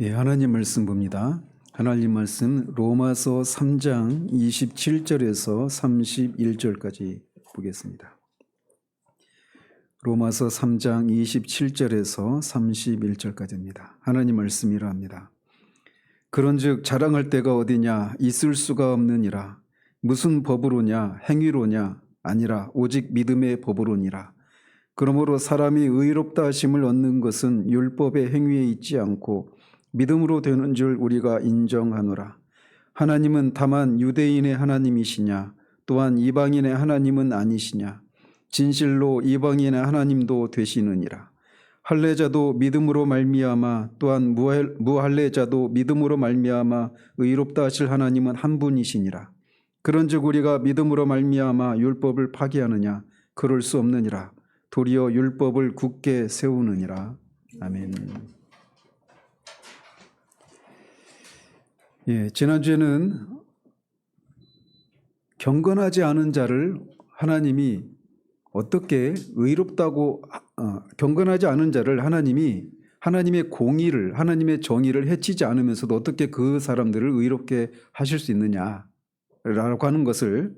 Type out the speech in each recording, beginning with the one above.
예, 하나님 말씀 봅니다. 하나님 말씀 로마서 3장 27절에서 31절까지 보겠습니다. 로마서 3장 27절에서 31절까지입니다. 하나님 말씀 이러합니다. 그런즉 자랑할 데가 어디냐? 있을 수가 없느니라. 무슨 법으로냐? 행위로냐? 아니라 오직 믿음의 법으로니라. 그러므로 사람이 의롭다 하심을 얻는 것은 율법의 행위에 있지 않고 믿음으로 되는 줄 우리가 인정하노라. 하나님은 다만 유대인의 하나님이시냐? 또한 이방인의 하나님은 아니시냐? 진실로 이방인의 하나님도 되시느니라. 할례자도 믿음으로 말미암아 또한 무할례자도 믿음으로 말미암아 의롭다 하실 하나님은 한 분이시니라. 그런즉 우리가 믿음으로 말미암아 율법을 파기하느냐? 그럴 수 없느니라. 도리어 율법을 굳게 세우느니라. 아멘. 예, 지난주에는 경건하지 않은 자를 하나님이 어떻게 의롭다고 경건하지 않은 자를 하나님이 하나님의 공의를 하나님의 정의를 해치지 않으면서도 어떻게 그 사람들을 의롭게 하실 수 있느냐라고 하는 것을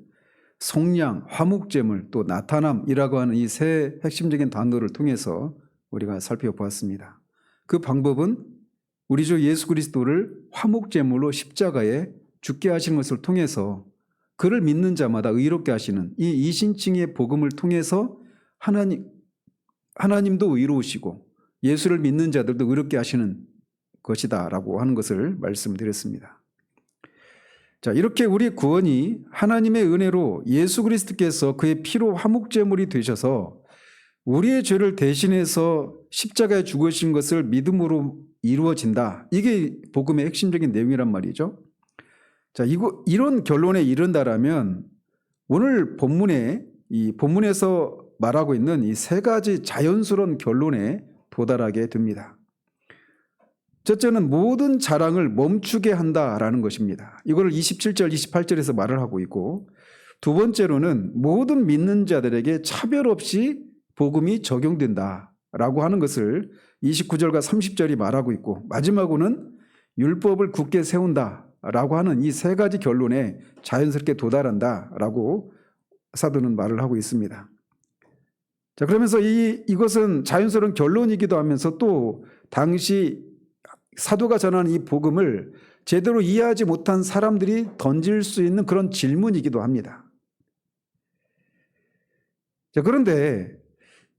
속량, 화목제물, 또 나타남이라고 하는 이 세 핵심적인 단어를 통해서 우리가 살펴보았습니다. 그 방법은 우리 주 예수 그리스도를 화목제물로 십자가에 죽게 하신 것을 통해서 그를 믿는 자마다 의롭게 하시는 이 이신칭의 복음을 통해서 하나님도 의로우시고 예수를 믿는 자들도 의롭게 하시는 것이다 라고 하는 것을 말씀드렸습니다. 자, 이렇게 우리 구원이 하나님의 은혜로 예수 그리스도께서 그의 피로 화목제물이 되셔서 우리의 죄를 대신해서 십자가에 죽으신 것을 믿음으로 이루어진다. 이게 복음의 핵심적인 내용이란 말이죠. 자, 이런 결론에 이른다라면 오늘 본문에서 말하고 있는 이 세 가지 자연스러운 결론에 도달하게 됩니다. 첫째는 모든 자랑을 멈추게 한다라는 것입니다. 이걸 27절, 28절에서 말을 하고 있고, 두 번째로는 모든 믿는 자들에게 차별 없이 복음이 적용된다라고 하는 것을 29절과 30절이 말하고 있고, 마지막으로는 율법을 굳게 세운다라고 하는 이 세 가지 결론에 자연스럽게 도달한다라고 사도는 말을 하고 있습니다. 자, 그러면서 이것은 자연스러운 결론이기도 하면서 또 당시 사도가 전하는 이 복음을 제대로 이해하지 못한 사람들이 던질 수 있는 그런 질문이기도 합니다. 자, 그런데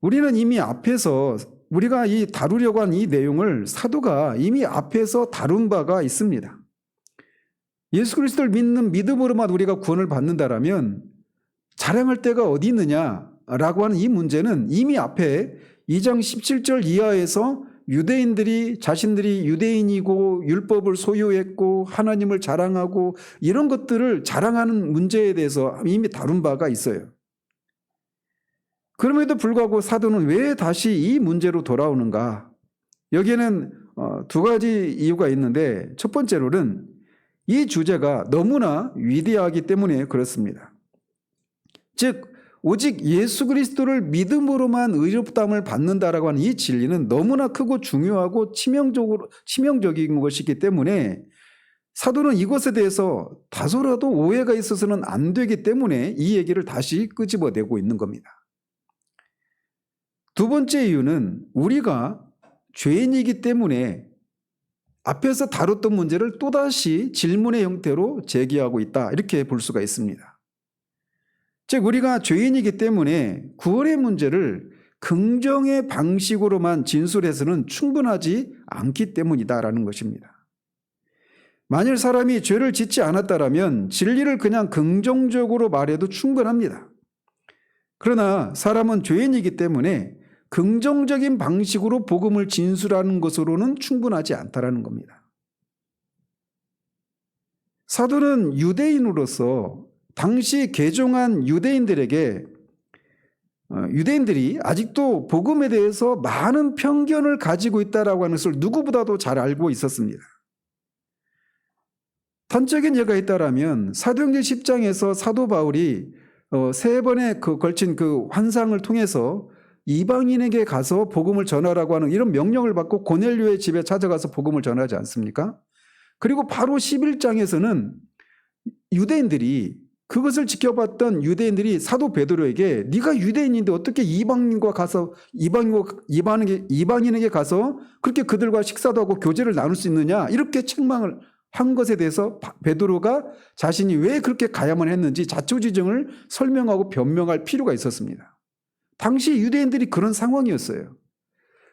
우리는 이미 앞에서 우리가 다루려고 한 이 내용을 사도가 이미 앞에서 다룬 바가 있습니다. 예수 그리스도를 믿는 믿음으로만 우리가 구원을 받는다라면 자랑할 데가 어디 있느냐라고 하는 이 문제는 이미 앞에 2장 17절 이하에서 유대인들이 자신들이 유대인이고 율법을 소유했고 하나님을 자랑하고 이런 것들을 자랑하는 문제에 대해서 이미 다룬 바가 있어요. 그럼에도 불구하고 사도는 왜 다시 이 문제로 돌아오는가? 여기에는 두 가지 이유가 있는데, 첫 번째로는 이 주제가 너무나 위대하기 때문에 그렇습니다. 즉 오직 예수 그리스도를 믿음으로만 의롭다함을 받는다라고 하는 이 진리는 너무나 크고 중요하고 치명적인 것이기 때문에 사도는 이것에 대해서 다소라도 오해가 있어서는 안 되기 때문에 이 얘기를 다시 끄집어내고 있는 겁니다. 두 번째 이유는 우리가 죄인이기 때문에 앞에서 다뤘던 문제를 또다시 질문의 형태로 제기하고 있다, 이렇게 볼 수가 있습니다. 즉 우리가 죄인이기 때문에 구원의 문제를 긍정의 방식으로만 진술해서는 충분하지 않기 때문이다라는 것입니다. 만일 사람이 죄를 짓지 않았다라면 진리를 그냥 긍정적으로 말해도 충분합니다. 그러나 사람은 죄인이기 때문에 긍정적인 방식으로 복음을 진술하는 것으로는 충분하지 않다라는 겁니다. 사도는 유대인으로서 당시 개종한 유대인들이 아직도 복음에 대해서 많은 편견을 가지고 있다라고 하는 것을 누구보다도 잘 알고 있었습니다. 단적인 예가 있다라면 사도행전 10장에서 사도 바울이 세 번에 걸친 그 환상을 통해서 이방인에게 가서 복음을 전하라고 하는 이런 명령을 받고 고넬료의 집에 찾아가서 복음을 전하지 않습니까? 그리고 바로 11장에서는 유대인들이 그것을 지켜봤던 유대인들이 사도 베드로에게 네가 유대인인데 어떻게 이방인과 가서 이방인에게 가서 그렇게 그들과 식사도 하고 교제를 나눌 수 있느냐 이렇게 책망을 한 것에 대해서 베드로가 자신이 왜 그렇게 가야만 했는지 자초지종을 설명하고 변명할 필요가 있었습니다. 당시 유대인들이 그런 상황이었어요.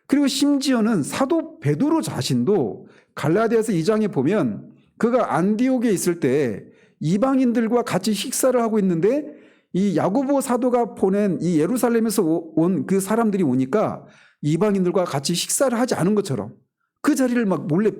그리고 심지어는 사도 베드로 자신도 갈라디아서 2장에 보면 그가 안디옥에 있을 때 이방인들과 같이 식사를 하고 있는데 이 야고보 사도가 보낸 이 예루살렘에서 온 그 사람들이 오니까 이방인들과 같이 식사를 하지 않은 것처럼 그 자리를 막 몰래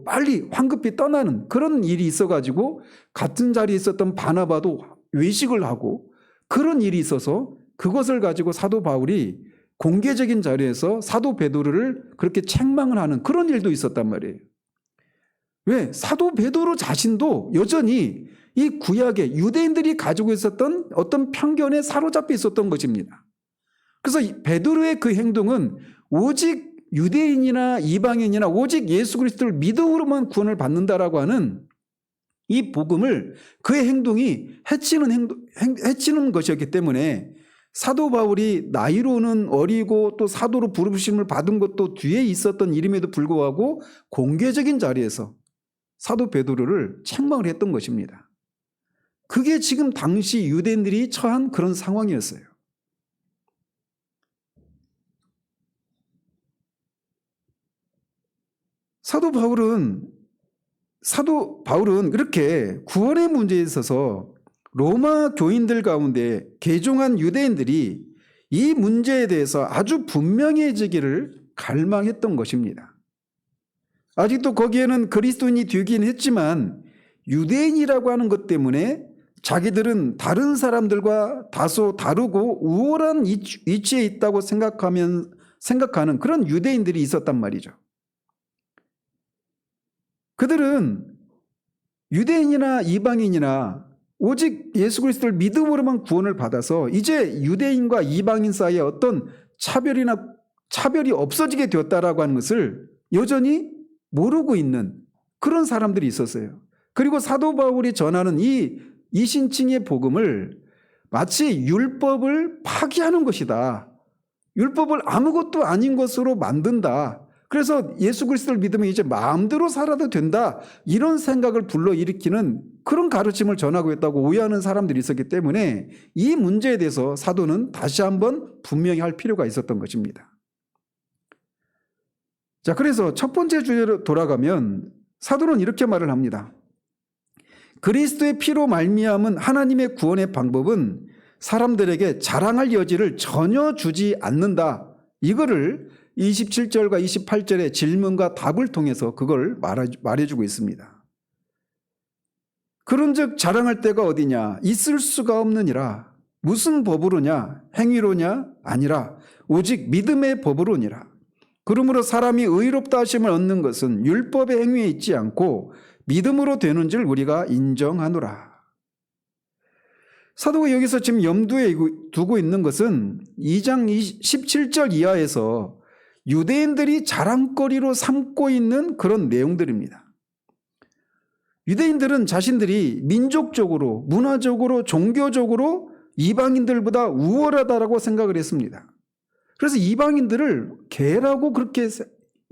빨리 황급히 떠나는 그런 일이 있어가지고 같은 자리에 있었던 바나바도 외식을 하고 그런 일이 있어서 그것을 가지고 사도 바울이 공개적인 자리에서 사도 베드로를 그렇게 책망을 하는 그런 일도 있었단 말이에요. 왜? 사도 베드로 자신도 여전히 이 구약에 유대인들이 가지고 있었던 어떤 편견에 사로잡혀 있었던 것입니다. 그래서 베드로의 그 행동은 오직 유대인이나 이방인이나 오직 예수 그리스도를 믿음으로만 구원을 받는다라고 하는 이 복음을 그의 행동이 해치는 것이었기 때문에 사도 바울이 나이로는 어리고 또 사도로 부르심을 받은 것도 뒤에 있었던 일임에도 불구하고 공개적인 자리에서 사도 베드로를 책망을 했던 것입니다. 그게 지금 당시 유대인들이 처한 그런 상황이었어요. 사도 바울은 그렇게 구원의 문제에 있어서 로마 교인들 가운데 개종한 유대인들이 이 문제에 대해서 아주 분명해지기를 갈망했던 것입니다. 아직도 거기에는 그리스도인이 되긴 했지만 유대인이라고 하는 것 때문에 자기들은 다른 사람들과 다소 다르고 우월한 위치에 있다고 생각하는 그런 유대인들이 있었단 말이죠. 그들은 유대인이나 이방인이나 오직 예수 그리스도를 믿음으로만 구원을 받아서 이제 유대인과 이방인 사이에 어떤 차별이 없어지게 되었다라고 하는 것을 여전히 모르고 있는 그런 사람들이 있었어요. 그리고 사도 바울이 전하는 이 이신칭의 복음을 마치 율법을 파기하는 것이다. 율법을 아무것도 아닌 것으로 만든다. 그래서 예수 그리스도를 믿으면 이제 마음대로 살아도 된다. 이런 생각을 불러일으키는 그런 가르침을 전하고 있다고 오해하는 사람들이 있었기 때문에 이 문제에 대해서 사도는 다시 한번 분명히 할 필요가 있었던 것입니다. 자, 그래서 첫 번째 주제로 돌아가면 사도는 이렇게 말을 합니다. 그리스도의 피로 말미암은 하나님의 구원의 방법은 사람들에게 자랑할 여지를 전혀 주지 않는다. 이거를 27절과 28절의 질문과 답을 통해서 그걸 말해주고 있습니다. 그런즉 자랑할 때가 어디냐? 있을 수가 없느니라. 무슨 법으로냐? 행위로냐? 아니라 오직 믿음의 법으로니라. 그러므로 사람이 의롭다 하심을 얻는 것은 율법의 행위에 있지 않고 믿음으로 되는 줄 우리가 인정하노라. 사도가 여기서 지금 염두에 두고 있는 것은 2장 17절 이하에서 유대인들이 자랑거리로 삼고 있는 그런 내용들입니다. 유대인들은 자신들이 민족적으로, 문화적으로, 종교적으로 이방인들보다 우월하다라고 생각을 했습니다. 그래서 이방인들을 개라고 그렇게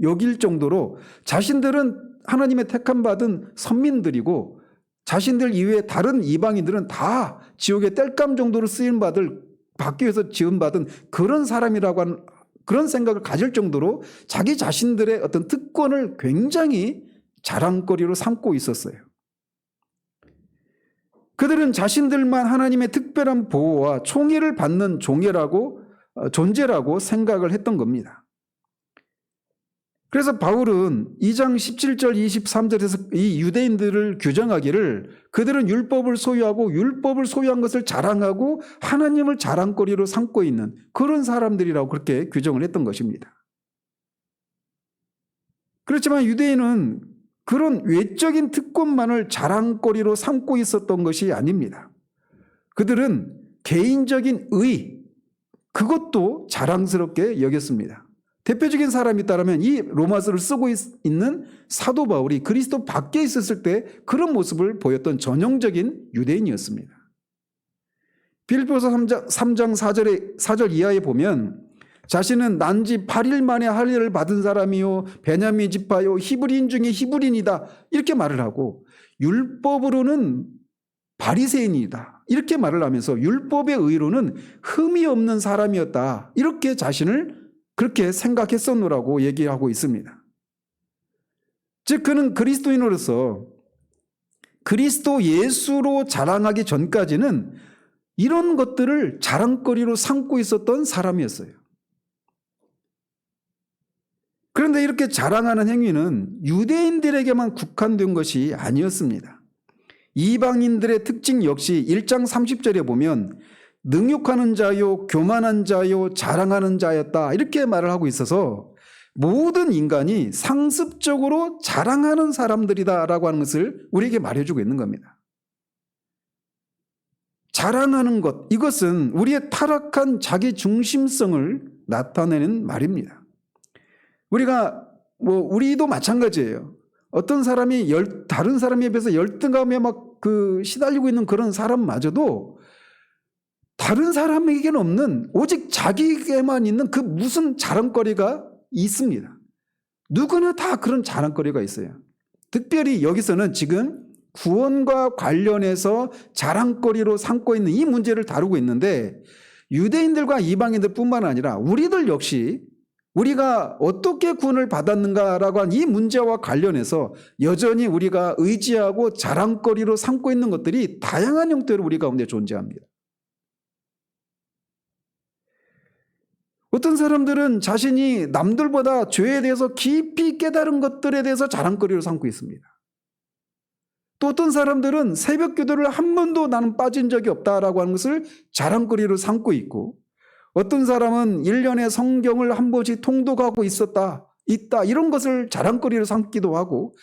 여길 정도로 자신들은 하나님의 택함 받은 선민들이고 자신들 이외에 다른 이방인들은 다 지옥의 땔감 정도로 쓰임받을 받기 위해서 지음받은 그런 사람이라고 하는 그런 생각을 가질 정도로 자기 자신들의 어떤 특권을 굉장히 자랑거리로 삼고 있었어요. 그들은 자신들만 하나님의 특별한 보호와 총애를 받는 존재라고 생각을 했던 겁니다. 그래서 바울은 2장 17절 23절에서 이 유대인들을 규정하기를 그들은 율법을 소유하고 율법을 소유한 것을 자랑하고 하나님을 자랑거리로 삼고 있는 그런 사람들이라고 그렇게 규정을 했던 것입니다. 그렇지만 유대인은 그런 외적인 특권만을 자랑거리로 삼고 있었던 것이 아닙니다. 그들은 개인적인 의, 그것도 자랑스럽게 여겼습니다. 대표적인 사람이 있다면 이 로마서를 쓰고 있는 사도 바울이 그리스도 밖에 있었을 때 그런 모습을 보였던 전형적인 유대인이었습니다. 빌립보서 3장 4절 이하에 보면 자신은 난지 8일 만에 할례를 받은 사람이요 베냐민 지파요 히브리인 중에 히브리인이다 이렇게 말을 하고 율법으로는 바리새인이다 이렇게 말을 하면서 율법의 의로는 흠이 없는 사람이었다 이렇게 자신을 그렇게 생각했었노라고 얘기하고 있습니다. 즉 그는 그리스도인으로서 그리스도 예수로 자랑하기 전까지는 이런 것들을 자랑거리로 삼고 있었던 사람이었어요. 그런데 이렇게 자랑하는 행위는 유대인들에게만 국한된 것이 아니었습니다. 이방인들의 특징 역시 1장 30절에 보면 능욕하는 자요 교만한 자요 자랑하는 자였다 이렇게 말을 하고 있어서 모든 인간이 상습적으로 자랑하는 사람들이다라고 하는 것을 우리에게 말해주고 있는 겁니다. 자랑하는 것 이것은 우리의 타락한 자기 중심성을 나타내는 말입니다. 우리도 마찬가지예요. 어떤 사람이 다른 사람에 비해서 열등감에 막 시달리고 있는 그런 사람마저도 다른 사람에게는 없는 오직 자기에게만 있는 그 무슨 자랑거리가 있습니다. 누구나 다 그런 자랑거리가 있어요. 특별히 여기서는 지금 구원과 관련해서 자랑거리로 삼고 있는 이 문제를 다루고 있는데 유대인들과 이방인들 뿐만 아니라 우리들 역시 우리가 어떻게 구원을 받았는가라고 한 이 문제와 관련해서 여전히 우리가 의지하고 자랑거리로 삼고 있는 것들이 다양한 형태로 우리 가운데 존재합니다. 어떤 사람들은 자신이 남들보다 죄에 대해서 깊이 깨달은 것들에 대해서 자랑거리로 삼고 있습니다. 또 어떤 사람들은 새벽 기도를 한 번도 나는 빠진 적이 없다라고 하는 것을 자랑거리로 삼고 있고 어떤 사람은 1년에 성경을 한 번씩 통독하고 있다 이런 것을 자랑거리로 삼기도 하고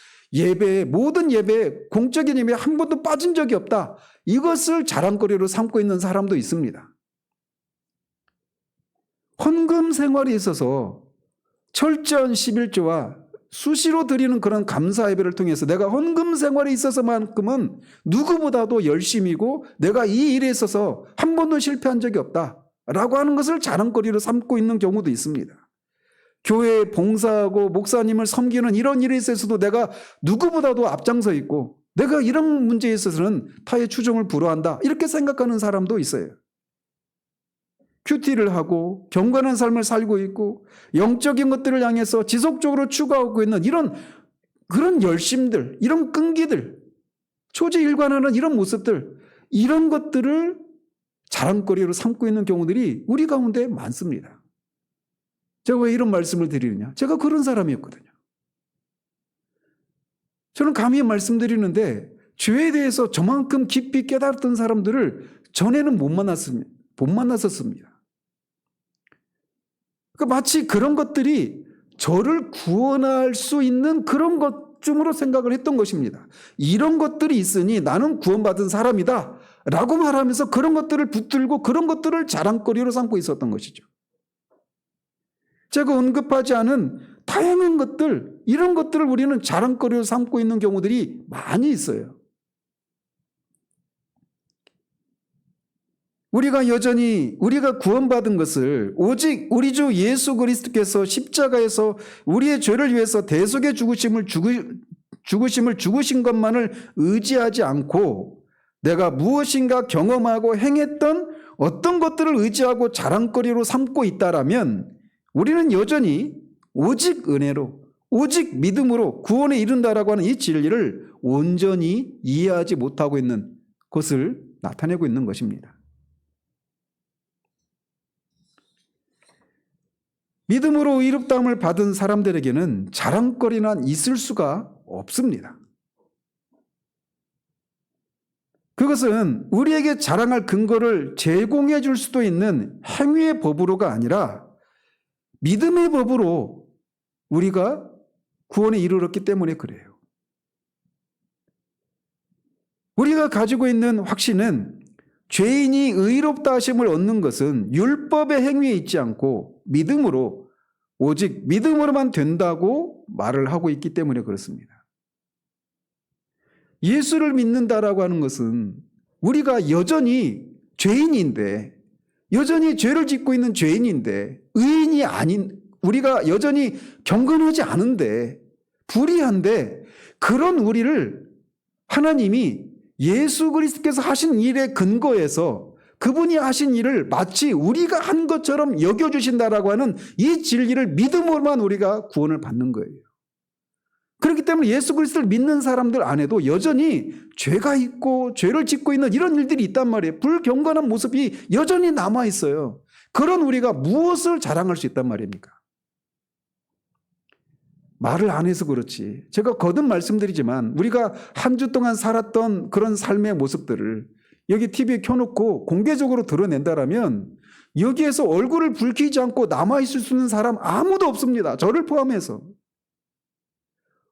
모든 예배에 공적인 예배에 한 번도 빠진 적이 없다 이것을 자랑거리로 삼고 있는 사람도 있습니다. 헌금 생활에 있어서 철저한 11조와 수시로 드리는 그런 감사 예배를 통해서 내가 헌금 생활에 있어서만큼은 누구보다도 열심이고 내가 이 일에 있어서 한 번도 실패한 적이 없다라고 하는 것을 자랑거리로 삼고 있는 경우도 있습니다. 교회에 봉사하고 목사님을 섬기는 이런 일에 있어서도 내가 누구보다도 앞장서 있고 내가 이런 문제에 있어서는 타의 추종을 불허한다 이렇게 생각하는 사람도 있어요. 큐티를 하고 경건한 삶을 살고 있고 영적인 것들을 향해서 지속적으로 추구하고 있는 그런 열심들, 이런 끈기들, 초지일관하는 이런 모습들, 이런 것들을 자랑거리로 삼고 있는 경우들이 우리 가운데 많습니다. 제가 왜 이런 말씀을 드리느냐? 제가 그런 사람이었거든요. 저는 감히 말씀드리는데 죄에 대해서 저만큼 깊이 깨달았던 사람들을 전에는 못 만났었습니다. 그러니까 마치 그런 것들이 저를 구원할 수 있는 그런 것쯤으로 생각을 했던 것입니다. 이런 것들이 있으니 나는 구원받은 사람이다 라고 말하면서 그런 것들을 붙들고 그런 것들을 자랑거리로 삼고 있었던 것이죠. 제가 언급하지 않은 다양한 것들, 이런 것들을 우리는 자랑거리로 삼고 있는 경우들이 많이 있어요. 우리가 구원받은 것을 오직 우리 주 예수 그리스도께서 십자가에서 우리의 죄를 위해서 대속의 죽으심을 죽으신 것만을 의지하지 않고 내가 무엇인가 경험하고 행했던 어떤 것들을 의지하고 자랑거리로 삼고 있다라면 우리는 여전히 오직 은혜로 오직 믿음으로 구원에 이른다라고 하는 이 진리를 온전히 이해하지 못하고 있는 것을 나타내고 있는 것입니다. 믿음으로 의롭다함을 받은 사람들에게는 자랑거리는 있을 수가 없습니다. 그것은 우리에게 자랑할 근거를 제공해 줄 수도 있는 행위의 법으로가 아니라 믿음의 법으로 우리가 구원에 이르렀기 때문에 그래요. 우리가 가지고 있는 확신은 죄인이 의롭다 하심을 얻는 것은 율법의 행위에 있지 않고 믿음으로, 오직 믿음으로만 된다고 말을 하고 있기 때문에 그렇습니다. 예수를 믿는다라고 하는 것은 우리가 여전히 죄인인데, 여전히 죄를 짓고 있는 죄인인데, 의인이 아닌, 우리가 여전히 경건하지 않은데, 불의한데, 그런 우리를 하나님이 예수 그리스도께서 하신 일의 근거에서 그분이 하신 일을 마치 우리가 한 것처럼 여겨주신다라고 하는 이 진리를 믿음으로만 우리가 구원을 받는 거예요. 그렇기 때문에 예수 그리스도를 믿는 사람들 안에도 여전히 죄가 있고 죄를 짓고 있는 이런 일들이 있단 말이에요. 불경건한 모습이 여전히 남아있어요. 그런 우리가 무엇을 자랑할 수 있단 말입니까? 말을 안 해서 그렇지. 제가 거듭 말씀드리지만 우리가 한 주 동안 살았던 그런 삶의 모습들을 여기 TV에 켜놓고 공개적으로 드러낸다라면 여기에서 얼굴을 붉히지 않고 남아있을 수 있는 사람 아무도 없습니다. 저를 포함해서.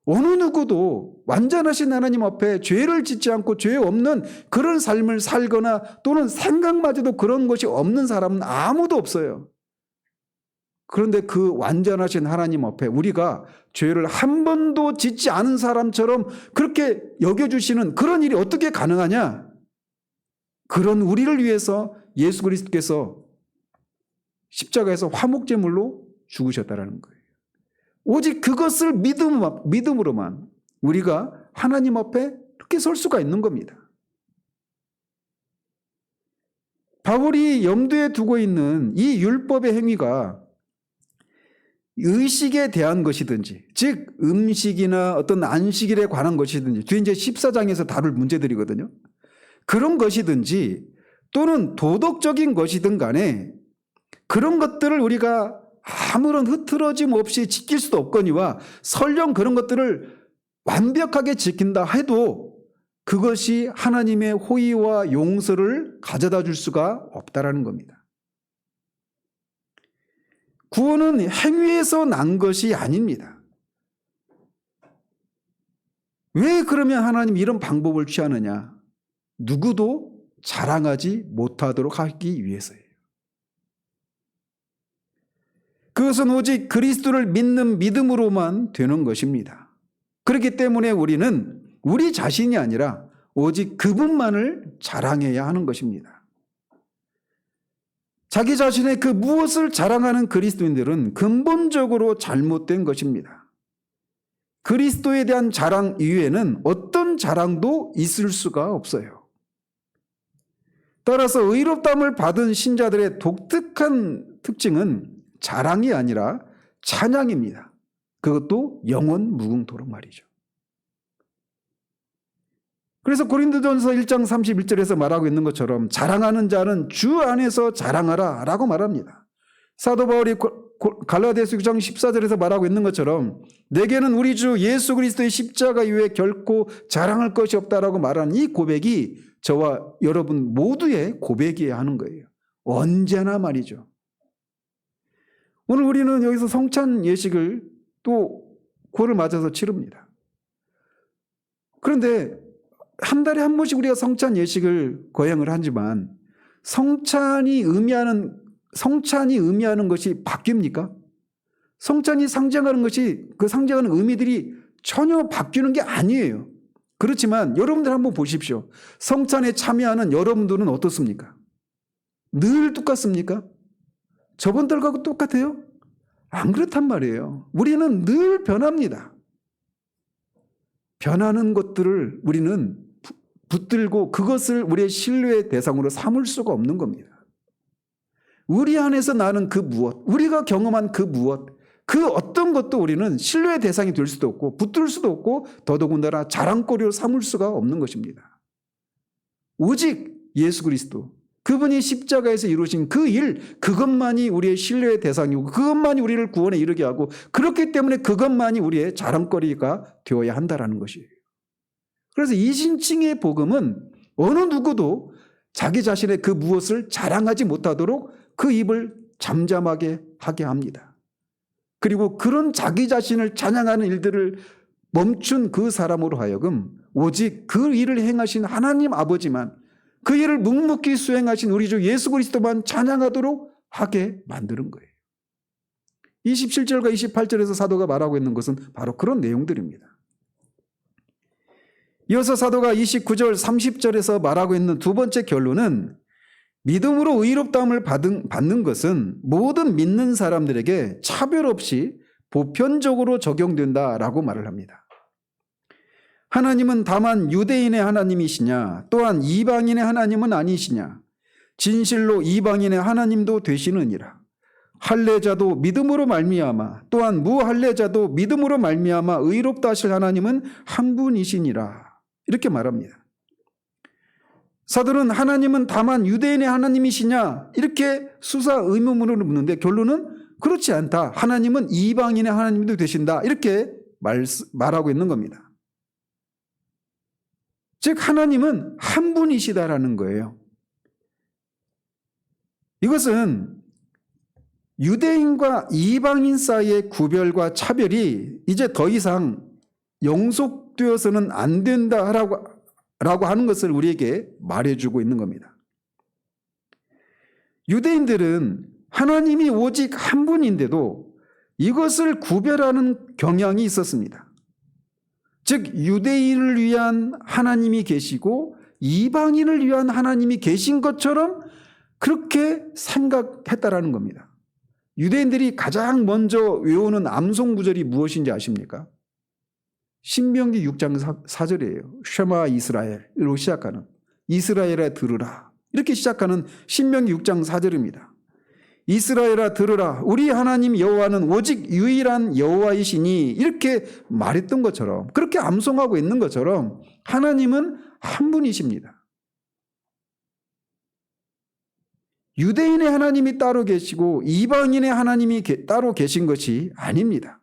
어느 누구도 완전하신 하나님 앞에 죄를 짓지 않고 죄 없는 그런 삶을 살거나 또는 생각마저도 그런 것이 없는 사람은 아무도 없어요. 그런데 그 완전하신 하나님 앞에 우리가 죄를 한 번도 짓지 않은 사람처럼 그렇게 여겨주시는 그런 일이 어떻게 가능하냐? 그런 우리를 위해서 예수 그리스도께서 십자가에서 화목제물로 죽으셨다라는 거예요. 오직 그것을 믿음으로만 우리가 하나님 앞에 이렇게 설 수가 있는 겁니다. 바울이 염두에 두고 있는 이 율법의 행위가 의식에 대한 것이든지, 즉 음식이나 어떤 안식일에 관한 것이든지, 뒤에 이제 14장에서 다룰 문제들이거든요. 그런 것이든지 또는 도덕적인 것이든 간에 그런 것들을 우리가 아무런 흐트러짐 없이 지킬 수도 없거니와 설령 그런 것들을 완벽하게 지킨다 해도 그것이 하나님의 호의와 용서를 가져다 줄 수가 없다라는 겁니다. 구원은 행위에서 난 것이 아닙니다. 왜 그러면 하나님 이런 방법을 취하느냐? 누구도 자랑하지 못하도록 하기 위해서예요. 그것은 오직 그리스도를 믿는 믿음으로만 되는 것입니다. 그렇기 때문에 우리는 우리 자신이 아니라 오직 그분만을 자랑해야 하는 것입니다. 자기 자신의 그 무엇을 자랑하는 그리스도인들은 근본적으로 잘못된 것입니다. 그리스도에 대한 자랑 이외에는 어떤 자랑도 있을 수가 없어요. 따라서 의롭다함을 받은 신자들의 독특한 특징은 자랑이 아니라 찬양입니다. 그것도 영원 무궁토록 말이죠. 그래서 고린도전서 1장 31절에서 말하고 있는 것처럼 자랑하는 자는 주 안에서 자랑하라 라고 말합니다. 사도 바울이 갈라디아서 6장 14절에서 말하고 있는 것처럼 내게는 우리 주 예수 그리스도의 십자가 이외에 결코 자랑할 것이 없다라고 말하는 이 고백이 저와 여러분 모두의 고백이어야 하는 거예요. 언제나 말이죠. 오늘 우리는 여기서 성찬 예식을 또 9월을 맞아서 치릅니다. 그런데 한 달에 한 번씩 우리가 성찬 예식을 거행을 하지만 성찬이 의미하는 것이 바뀝니까? 성찬이 상징하는 것이 그 상징하는 의미들이 전혀 바뀌는 게 아니에요. 그렇지만 여러분들 한번 보십시오. 성찬에 참여하는 여러분들은 어떻습니까? 늘 똑같습니까? 저번들하고 똑같아요? 안 그렇단 말이에요. 우리는 늘 변합니다. 변하는 것들을 우리는 붙들고 그것을 우리의 신뢰의 대상으로 삼을 수가 없는 겁니다. 우리 안에서 나는 그 무엇, 우리가 경험한 그 무엇, 그 어떤 것도 우리는 신뢰의 대상이 될 수도 없고 붙들 수도 없고 더더군다나 자랑거리로 삼을 수가 없는 것입니다. 오직 예수 그리스도, 그분이 십자가에서 이루신 그 일, 그것만이 우리의 신뢰의 대상이고 그것만이 우리를 구원에 이르게 하고 그렇기 때문에 그것만이 우리의 자랑거리가 되어야 한다는 것이에요. 그래서 이신칭의 복음은 어느 누구도 자기 자신의 그 무엇을 자랑하지 못하도록 그 입을 잠잠하게 하게 합니다. 그리고 그런 자기 자신을 찬양하는 일들을 멈춘 그 사람으로 하여금 오직 그 일을 행하신 하나님 아버지만, 그 일을 묵묵히 수행하신 우리 주 예수 그리스도만 찬양하도록 하게 만드는 거예요. 27절과 28절에서 사도가 말하고 있는 것은 바로 그런 내용들입니다. 이어서 사도가 29절 30절에서 말하고 있는 두 번째 결론은 믿음으로 의롭다함을 받는 것은 모든 믿는 사람들에게 차별 없이 보편적으로 적용된다라고 말을 합니다. 하나님은 다만 유대인의 하나님이시냐 또한 이방인의 하나님은 아니시냐 진실로 이방인의 하나님도 되시느니라. 할례자도 믿음으로 말미암아 또한 무할례자도 믿음으로 말미암아 의롭다 하실 하나님은 한 분이시니라. 이렇게 말합니다. 사도는 하나님은 다만 유대인의 하나님이시냐 이렇게 수사 의문문으로 묻는데 결론은 그렇지 않다. 하나님은 이방인의 하나님도 되신다. 이렇게 말하고 있는 겁니다. 즉 하나님은 한 분이시다라는 거예요. 이것은 유대인과 이방인 사이의 구별과 차별이 이제 더 이상 영속되어서는 안 된다라고 하는 것을 우리에게 말해주고 있는 겁니다. 유대인들은 하나님이 오직 한 분인데도 이것을 구별하는 경향이 있었습니다. 즉 유대인을 위한 하나님이 계시고 이방인을 위한 하나님이 계신 것처럼 그렇게 생각했다라는 겁니다. 유대인들이 가장 먼저 외우는 암송 구절이 무엇인지 아십니까? 신명기 6장 4절이에요. 쉐마 이스라엘로 시작하는 이스라엘아 들으라 이렇게 시작하는 신명기 6장 4절입니다. 이스라엘아 들으라 우리 하나님 여호와는 오직 유일한 여호와이시니 이렇게 말했던 것처럼 그렇게 암송하고 있는 것처럼 하나님은 한 분이십니다. 유대인의 하나님이 따로 계시고 이방인의 하나님이 따로 계신 것이 아닙니다.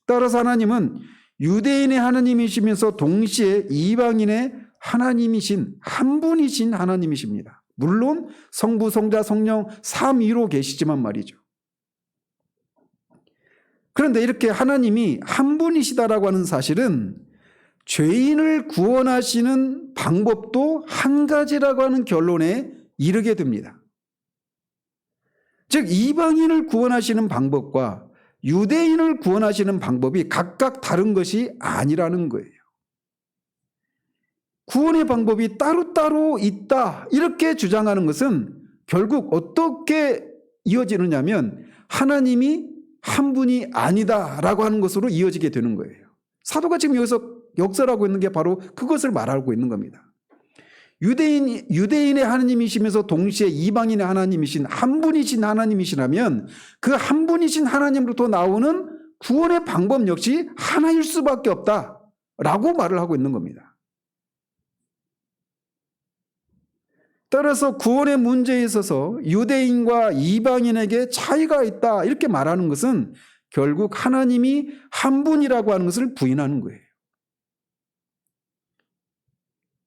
따라서 하나님은 유대인의 하나님이시면서 동시에 이방인의 하나님이신 한 분이신 하나님이십니다. 물론 성부, 성자, 성령 삼위로 계시지만 말이죠. 그런데 이렇게 하나님이 한 분이시다라고 하는 사실은 죄인을 구원하시는 방법도 한 가지라고 하는 결론에 이르게 됩니다. 즉 이방인을 구원하시는 방법과 유대인을 구원하시는 방법이 각각 다른 것이 아니라는 거예요. 구원의 방법이 따로따로 있다 이렇게 주장하는 것은 결국 어떻게 이어지느냐면 하나님이 한 분이 아니다라고 하는 것으로 이어지게 되는 거예요. 사도가 지금 여기서 역설하고 있는 게 바로 그것을 말하고 있는 겁니다. 유대인의 하나님이시면서 동시에 이방인의 하나님이신 한 분이신 하나님이시라면 그 한 분이신 하나님으로부터 나오는 구원의 방법 역시 하나일 수밖에 없다라고 말을 하고 있는 겁니다. 따라서 구원의 문제에 있어서 유대인과 이방인에게 차이가 있다 이렇게 말하는 것은 결국 하나님이 한 분이라고 하는 것을 부인하는 거예요.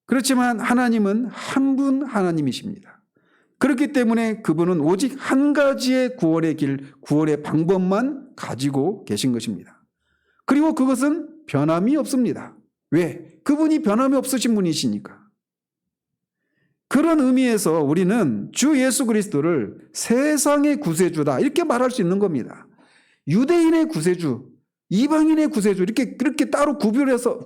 그렇지만 하나님은 한 분 하나님이십니다. 그렇기 때문에 그분은 오직 한 가지의 구원의 길, 구원의 방법만 가지고 계신 것입니다. 그리고 그것은 변함이 없습니다. 왜? 그분이 변함이 없으신 분이시니까. 그런 의미에서 우리는 주 예수 그리스도를 세상의 구세주다 이렇게 말할 수 있는 겁니다. 유대인의 구세주, 이방인의 구세주 그렇게 따로 구별해서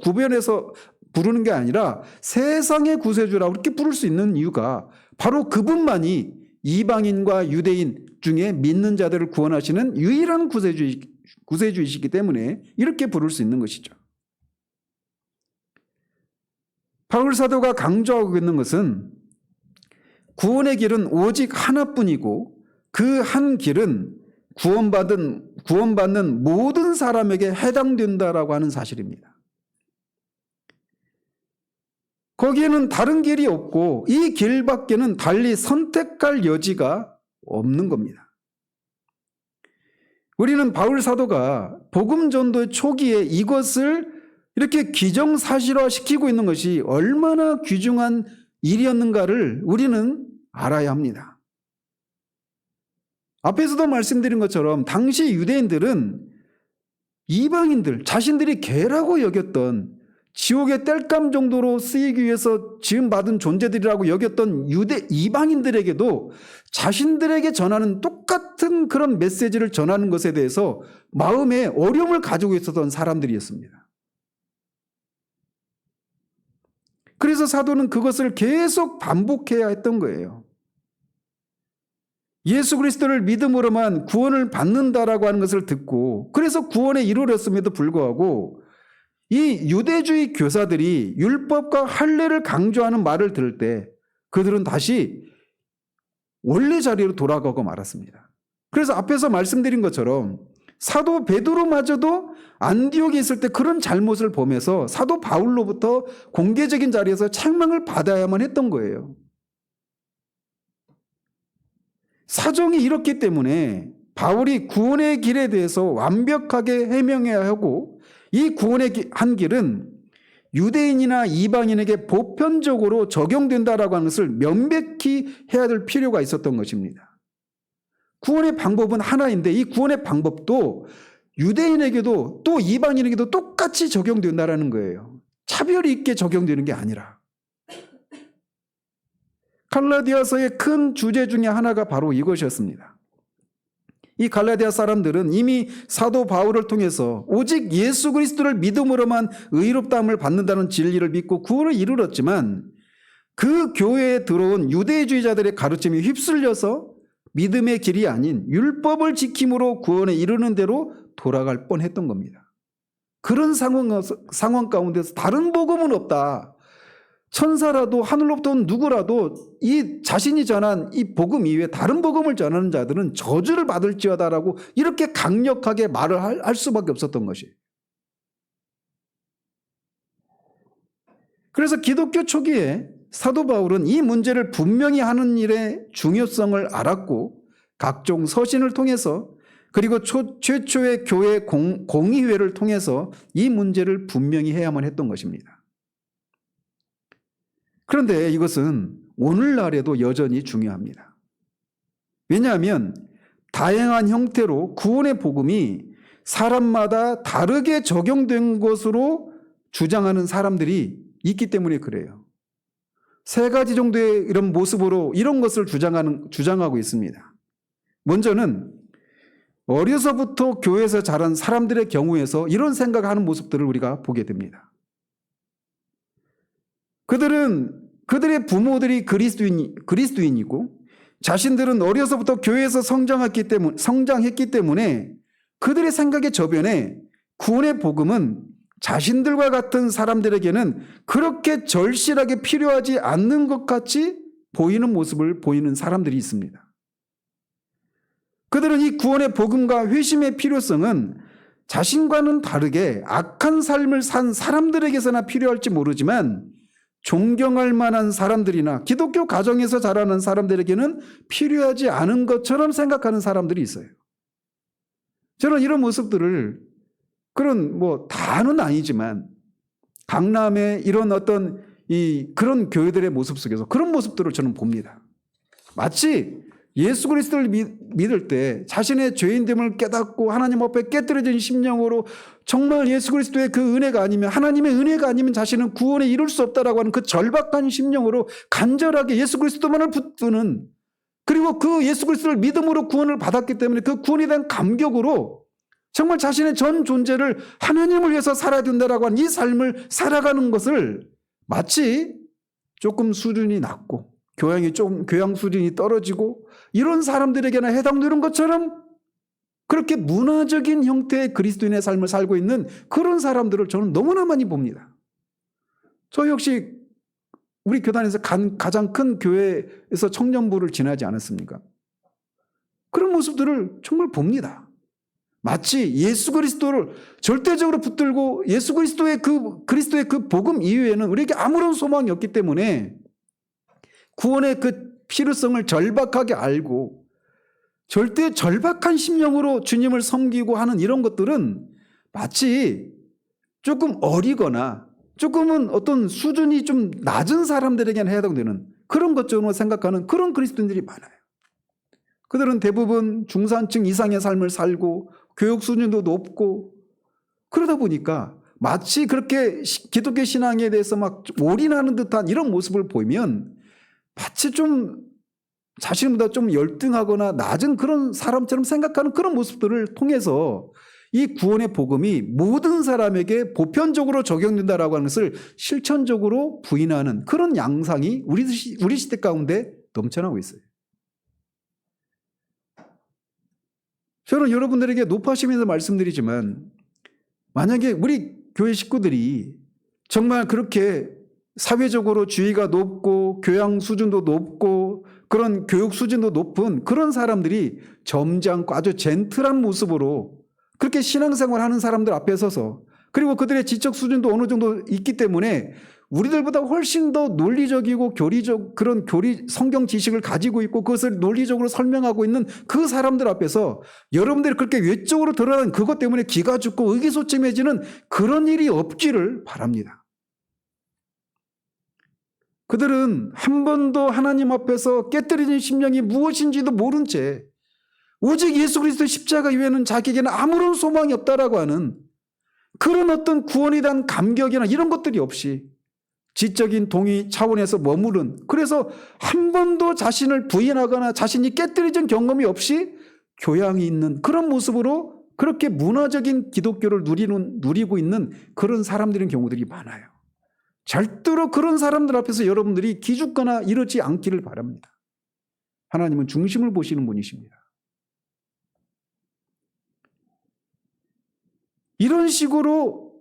부르는 게 아니라 세상의 구세주라고 이렇게 부를 수 있는 이유가 바로 그분만이 이방인과 유대인 중에 믿는 자들을 구원하시는 유일한 구세주이시기 때문에 이렇게 부를 수 있는 것이죠. 바울 사도가 강조하고 있는 것은 구원의 길은 오직 하나뿐이고 그 한 길은 구원받는 모든 사람에게 해당된다라고 하는 사실입니다. 거기에는 다른 길이 없고 이 길밖에는 달리 선택할 여지가 없는 겁니다. 우리는 바울 사도가 복음 전도의 초기에 이것을 이렇게 기정사실화 시키고 있는 것이 얼마나 귀중한 일이었는가를 우리는 알아야 합니다. 앞에서도 말씀드린 것처럼 당시 유대인들은 이방인들, 자신들이 개라고 여겼던 지옥의 땔감 정도로 쓰이기 위해서 지음받은 존재들이라고 여겼던 유대 이방인들에게도 자신들에게 전하는 똑같은 그런 메시지를 전하는 것에 대해서 마음에 어려움을 가지고 있었던 사람들이었습니다. 그래서 사도는 그것을 계속 반복해야 했던 거예요. 예수 그리스도를 믿음으로만 구원을 받는다라고 하는 것을 듣고 그래서 구원에 이르렀음에도 불구하고 이 유대주의 교사들이 율법과 할례를 강조하는 말을 들을 때 그들은 다시 원래 자리로 돌아가고 말았습니다. 그래서 앞에서 말씀드린 것처럼 사도 베드로마저도 안디옥에 있을 때 그런 잘못을 보면서 사도 바울로부터 공개적인 자리에서 책망을 받아야만 했던 거예요. 사정이 이렇기 때문에 바울이 구원의 길에 대해서 완벽하게 해명해야 하고 이 구원의 한 길은 유대인이나 이방인에게 보편적으로 적용된다라고 하는 것을 명백히 해야 될 필요가 있었던 것입니다. 구원의 방법은 하나인데 이 구원의 방법도 유대인에게도 또 이방인에게도 똑같이 적용된다라는 거예요. 차별이 있게 적용되는 게 아니라. 갈라디아서의 큰 주제 중에 하나가 바로 이것이었습니다. 이 갈라디아 사람들은 이미 사도 바울을 통해서 오직 예수 그리스도를 믿음으로만 의롭다함을 받는다는 진리를 믿고 구원을 이루었지만 그 교회에 들어온 유대주의자들의 가르침이 휩쓸려서 믿음의 길이 아닌 율법을 지킴으로 구원에 이르는 대로 돌아갈 뻔했던 겁니다. 그런 상황 가운데서 다른 복음은 없다. 천사라도 하늘로부터 온 누구라도 이 자신이 전한 이 복음 이외에 다른 복음을 전하는 자들은 저주를 받을지어다라고 이렇게 강력하게 말을 할 수밖에 없었던 것이에요. 그래서 기독교 초기에 사도 바울은 이 문제를 분명히 하는 일의 중요성을 알았고 각종 서신을 통해서 그리고 최초의 교회 공의회를 통해서 이 문제를 분명히 해야만 했던 것입니다. 그런데 이것은 오늘날에도 여전히 중요합니다. 왜냐하면 다양한 형태로 구원의 복음이 사람마다 다르게 적용된 것으로 주장하는 사람들이 있기 때문에 그래요. 세 가지 정도의 이런 모습으로 이런 것을 주장하고 있습니다. 먼저는 어려서부터 교회에서 자란 사람들의 경우에서 이런 생각하는 모습들을 우리가 보게 됩니다. 그들의 부모들이 그리스도인이고 자신들은 어려서부터 교회에서 성장했기 때문에 그들의 생각의 저변에 구원의 복음은 자신들과 같은 사람들에게는 그렇게 절실하게 필요하지 않는 것 같이 보이는 모습을 보이는 사람들이 있습니다. 그들은 이 구원의 복음과 회심의 필요성은 자신과는 다르게 악한 삶을 산 사람들에게서나 필요할지 모르지만 존경할 만한 사람들이나 기독교 가정에서 자라는 사람들에게는 필요하지 않은 것처럼 생각하는 사람들이 있어요. 저는 이런 모습들을 다는 아니지만 강남의 이런 어떤 그런 교회들의 모습 속에서 그런 모습들을 저는 봅니다. 마치 예수 그리스도를 믿을 때 자신의 죄인됨을 깨닫고 하나님 앞에 깨뜨려진 심령으로 정말 예수 그리스도의 그 은혜가 아니면 하나님의 은혜가 아니면 자신은 구원에 이룰 수 없다라고 하는 그 절박한 심령으로 간절하게 예수 그리스도만을 붙드는 그리고 그 예수 그리스도를 믿음으로 구원을 받았기 때문에 그 구원에 대한 감격으로 정말 자신의 전 존재를 하나님을 위해서 살아야 된다라고 하는 이 삶을 살아가는 것을 마치 조금 수준이 낮고 교양 수준이 떨어지고 이런 사람들에게나 해당되는 것처럼 그렇게 문화적인 형태의 그리스도인의 삶을 살고 있는 그런 사람들을 저는 너무나 많이 봅니다. 저 역시 우리 교단에서 가장 큰 교회에서 청년부를 지나지 않았습니까? 그런 모습들을 정말 봅니다. 마치 예수 그리스도를 절대적으로 붙들고 예수 그리스도의 그 복음 이외에는 우리에게 아무런 소망이 없기 때문에 구원의 그 필요성을 절박하게 알고 절대 절박한 심령으로 주님을 섬기고 하는 이런 것들은 마치 조금 어리거나 조금은 어떤 수준이 좀 낮은 사람들에게는 해당되는 그런 것처럼 생각하는 그런 그리스도인들이 많아요. 그들은 대부분 중산층 이상의 삶을 살고 교육 수준도 높고 그러다 보니까 마치 그렇게 기독교 신앙에 대해서 막 올인하는 듯한 이런 모습을 보이면 마치 좀 자신보다 좀 열등하거나 낮은 그런 사람처럼 생각하는 그런 모습들을 통해서 이 구원의 복음이 모든 사람에게 보편적으로 적용된다라고 하는 것을 실천적으로 부인하는 그런 양상이 우리 시대 가운데 넘쳐나고 있어요. 저는 여러분들에게 높아시면서 말씀드리지만 만약에 우리 교회 식구들이 정말 그렇게 사회적으로 지위가 높고 교양 수준도 높고 그런 교육 수준도 높은 그런 사람들이 점잖고 아주 젠틀한 모습으로 그렇게 신앙생활 하는 사람들 앞에 서서 그리고 그들의 지적 수준도 어느 정도 있기 때문에 우리들보다 훨씬 더 논리적이고 그런 성경 지식을 가지고 있고 그것을 논리적으로 설명하고 있는 그 사람들 앞에서 여러분들이 그렇게 외적으로 드러나는 그것 때문에 기가 죽고 의기소침해지는 그런 일이 없기를 바랍니다. 그들은 한 번도 하나님 앞에서 깨뜨려진 심령이 무엇인지도 모른 채 오직 예수 그리스도의 십자가 이외에는 자기에게는 아무런 소망이 없다라고 하는 그런 어떤 구원에 대한 감격이나 이런 것들이 없이 지적인 동의 차원에서 머무른, 그래서 한 번도 자신을 부인하거나 자신이 깨뜨려진 경험이 없이 교양이 있는 그런 모습으로 그렇게 문화적인 기독교를 누리고 있는 그런 사람들인 경우들이 많아요. 절대로 그런 사람들 앞에서 여러분들이 기죽거나 이러지 않기를 바랍니다. 하나님은 중심을 보시는 분이십니다. 이런 식으로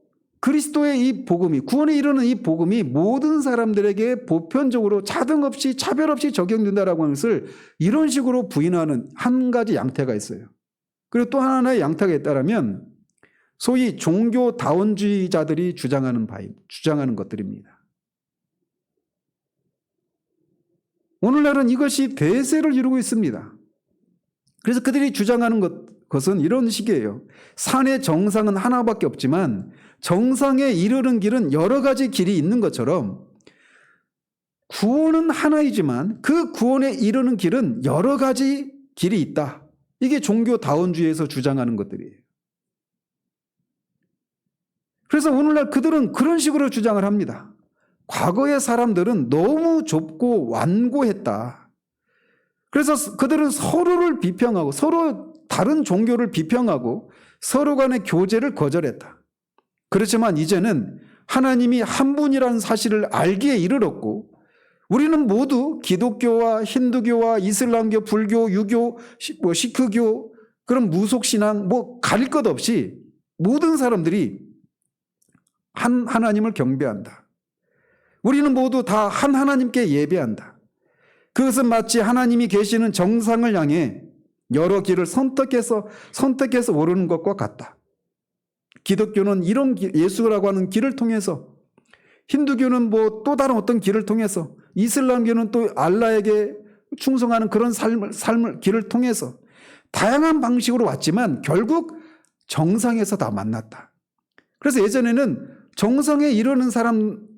그리스도의 이 복음이, 구원에 이르는 이 복음이 모든 사람들에게 보편적으로 차등 없이 차별 없이 적용된다라고 하는 것을 이런 식으로 부인하는 한 가지 양태가 있어요. 그리고 또 하나의 양태가 있다면 소위 종교다원주의자들이 주장하는 것들입니다. 오늘날은 이것이 대세를 이루고 있습니다. 그래서 그들이 주장하는 것은 이런 식이에요. 산의 정상은 하나밖에 없지만 정상에 이르는 길은 여러 가지 길이 있는 것처럼 구원은 하나이지만 그 구원에 이르는 길은 여러 가지 길이 있다. 이게 종교다원주의에서 주장하는 것들이에요. 그래서 오늘날 그들은 그런 식으로 주장을 합니다. 과거의 사람들은 너무 좁고 완고했다. 그래서 그들은 서로를 비평하고 서로 다른 종교를 비평하고 서로 간의 교제를 거절했다. 그렇지만 이제는 하나님이 한 분이라는 사실을 알기에 이르렀고 우리는 모두 기독교와 힌두교와 이슬람교, 불교, 유교, 시크교, 그런 무속신앙 가릴 것 없이 모든 사람들이 한 하나님을 경배한다. 우리는 모두 다 한 하나님께 예배한다. 그것은 마치 하나님이 계시는 정상을 향해 여러 길을 선택해서 오르는 것과 같다. 기독교는 이런 예수라고 하는 길을 통해서, 힌두교는 또 다른 어떤 길을 통해서, 이슬람교는 또 알라에게 충성하는 그런 삶을 길을 통해서 다양한 방식으로 왔지만 결국 정상에서 다 만났다. 그래서 예전에는 정상에 이르는 사람,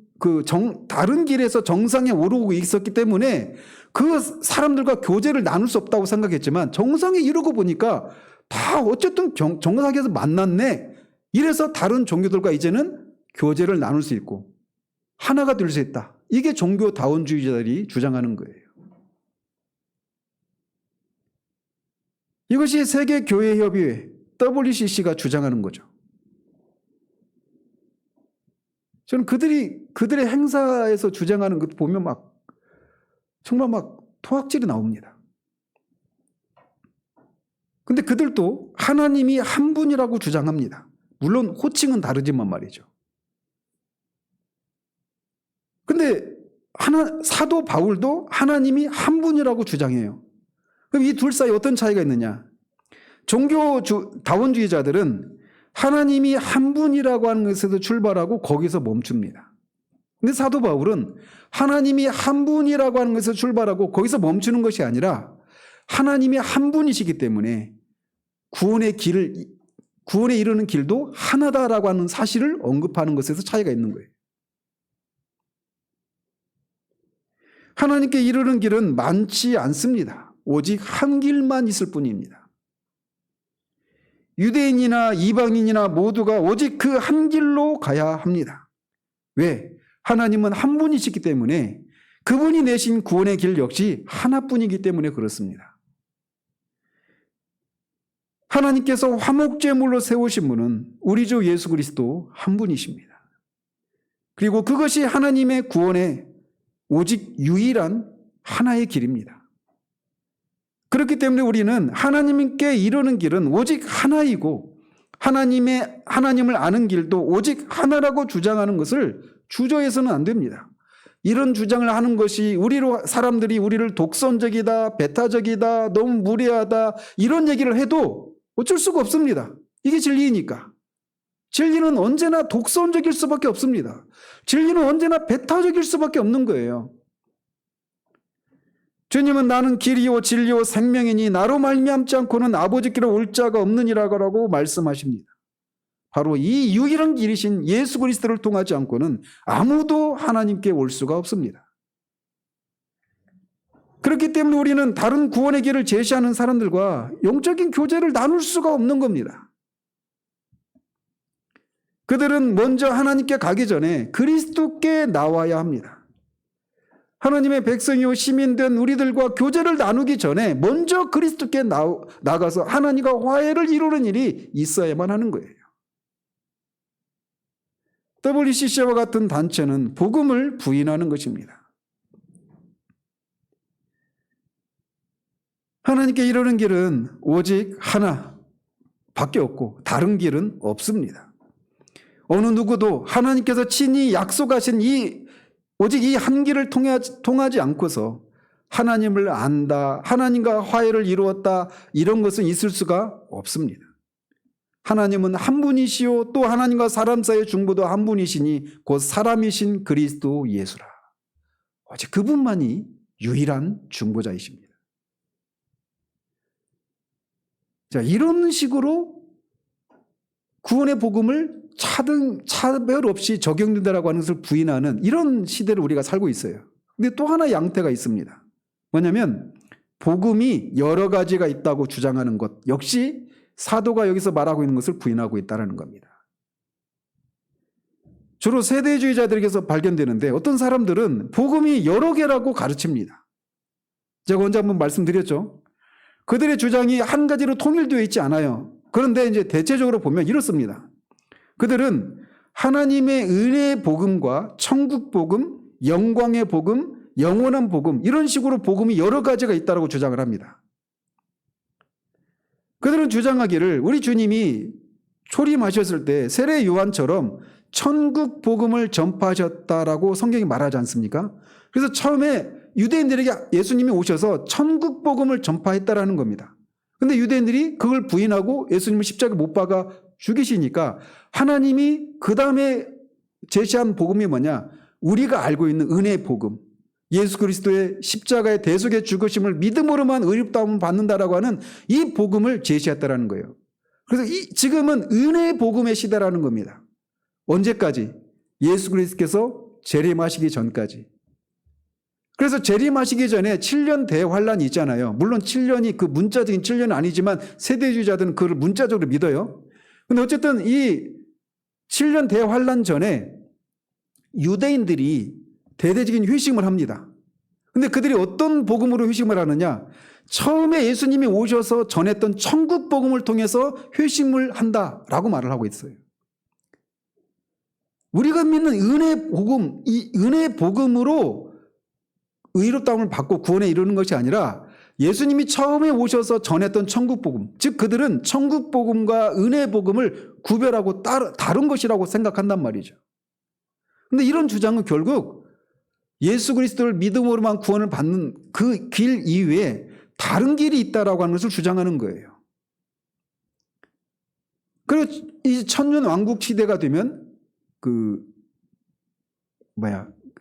다른 길에서 정상에 오르고 있었기 때문에 그 사람들과 교제를 나눌 수 없다고 생각했지만 정상에 이르고 보니까 다 어쨌든 정상에서 만났네. 이래서 다른 종교들과 이제는 교제를 나눌 수 있고 하나가 될 수 있다. 이게 종교다원주의자들이 주장하는 거예요. 이것이 세계교회협의회 WCC가 주장하는 거죠. 저는 그들의 행사에서 주장하는 것 보면 정말 토악질이 나옵니다. 근데 그들도 하나님이 한 분이라고 주장합니다. 물론 호칭은 다르지만 말이죠. 근데 사도 바울도 하나님이 한 분이라고 주장해요. 그럼 이 둘 사이에 어떤 차이가 있느냐? 종교다원주의자들은 하나님이 한 분이라고 하는 것에서 출발하고 거기서 멈춥니다. 근데 사도 바울은 하나님이 한 분이라고 하는 것에서 출발하고 거기서 멈추는 것이 아니라 하나님이 한 분이시기 때문에 구원에 이르는 길도 하나다라고 하는 사실을 언급하는 것에서 차이가 있는 거예요. 하나님께 이르는 길은 많지 않습니다. 오직 한 길만 있을 뿐입니다. 유대인이나 이방인이나 모두가 오직 그 한 길로 가야 합니다. 왜? 하나님은 한 분이시기 때문에 그분이 내신 구원의 길 역시 하나뿐이기 때문에 그렇습니다. 하나님께서 화목제물로 세우신 분은 우리 주 예수 그리스도 한 분이십니다. 그리고 그것이 하나님의 구원의 오직 유일한 하나의 길입니다. 그렇기 때문에 우리는 하나님께 이르는 길은 오직 하나이고 하나님을 아는 길도 오직 하나라고 주장하는 것을 주저해서는 안 됩니다. 이런 주장을 하는 것이 사람들이 우리를 독선적이다, 배타적이다, 너무 무례하다 이런 얘기를 해도 어쩔 수가 없습니다. 이게 진리이니까. 진리는 언제나 독선적일 수밖에 없습니다. 진리는 언제나 배타적일 수밖에 없는 거예요. 주님은 나는 길이요 진리요 생명이니 나로 말미암지 않고는 아버지께로 올 자가 없느니라고 말씀하십니다. 바로 이 유일한 길이신 예수 그리스도를 통하지 않고는 아무도 하나님께 올 수가 없습니다. 그렇기 때문에 우리는 다른 구원의 길을 제시하는 사람들과 영적인 교제를 나눌 수가 없는 겁니다. 그들은 먼저 하나님께 가기 전에 그리스도께 나와야 합니다. 하나님의 백성이요 시민된 우리들과 교제를 나누기 전에 먼저 그리스도께 나가서 하나님과 화해를 이루는 일이 있어야만 하는 거예요. WCC와 같은 단체는 복음을 부인하는 것입니다. 하나님께 이르는 길은 오직 하나밖에 없고 다른 길은 없습니다. 어느 누구도 하나님께서 친히 약속하신 오직 이 한 길을 통하지 않고서 하나님을 안다, 하나님과 화해를 이루었다 이런 것은 있을 수가 없습니다. 하나님은 한 분이시요 또 하나님과 사람 사이의 중보도 한 분이시니 곧 사람이신 그리스도 예수라. 오직 그분만이 유일한 중보자이십니다. 자, 이런 식으로 구원의 복음을 차별 없이 적용된다라고 하는 것을 부인하는 이런 시대를 우리가 살고 있어요. 근데 또 하나 양태가 있습니다. 뭐냐면 복음이 여러 가지가 있다고 주장하는 것 역시 사도가 여기서 말하고 있는 것을 부인하고 있다는 겁니다. 주로 세대주의자들에게서 발견되는데 어떤 사람들은 복음이 여러 개라고 가르칩니다. 제가 언제 한번 말씀드렸죠. 그들의 주장이 한 가지로 통일되어 있지 않아요. 그런데 이제 대체적으로 보면 이렇습니다. 그들은 하나님의 은혜의 복음과 천국 복음, 영광의 복음, 영원한 복음 이런 식으로 복음이 여러 가지가 있다고 주장을 합니다. 그들은 주장하기를 우리 주님이 초림하셨을 때 세례 요한처럼 천국 복음을 전파하셨다라고 성경이 말하지 않습니까? 그래서 처음에 유대인들에게 예수님이 오셔서 천국 복음을 전파했다라는 겁니다. 근데 유대인들이 그걸 부인하고 예수님을 십자가에 못 박아 죽이시니까 하나님이 그 다음에 제시한 복음이 뭐냐? 우리가 알고 있는 은혜의 복음, 예수 그리스도의 십자가의 대속의 죽으심을 믿음으로만 의롭다함을 받는다라고 하는 이 복음을 제시했다라는 거예요. 그래서 지금은 은혜의 복음의 시대라는 겁니다. 언제까지? 예수 그리스도께서 재림하시기 전까지. 그래서 재림하시기 전에 7년 대환란이 있잖아요. 물론 7년이 그 문자적인 7년은 아니지만 세대주의자들은 그걸 문자적으로 믿어요. 근데 어쨌든 이 7년 대환란 전에 유대인들이 대대적인 회심을 합니다. 근데 그들이 어떤 복음으로 회심을 하느냐? 처음에 예수님이 오셔서 전했던 천국 복음을 통해서 회심을 한다라고 말을 하고 있어요. 우리가 믿는 은혜 복음, 이 은혜 복음으로 의롭다함을 받고 구원에 이르는 것이 아니라 예수님이 처음에 오셔서 전했던 천국 복음, 즉 그들은 천국 복음과 은혜 복음을 구별하고 다른 것이라고 생각한단 말이죠. 근데 이런 주장은 결국 예수 그리스도를 믿음으로만 구원을 받는 그 길 이외에 다른 길이 있다라고 하는 것을 주장하는 거예요. 그리고 이 천년 왕국 시대가 되면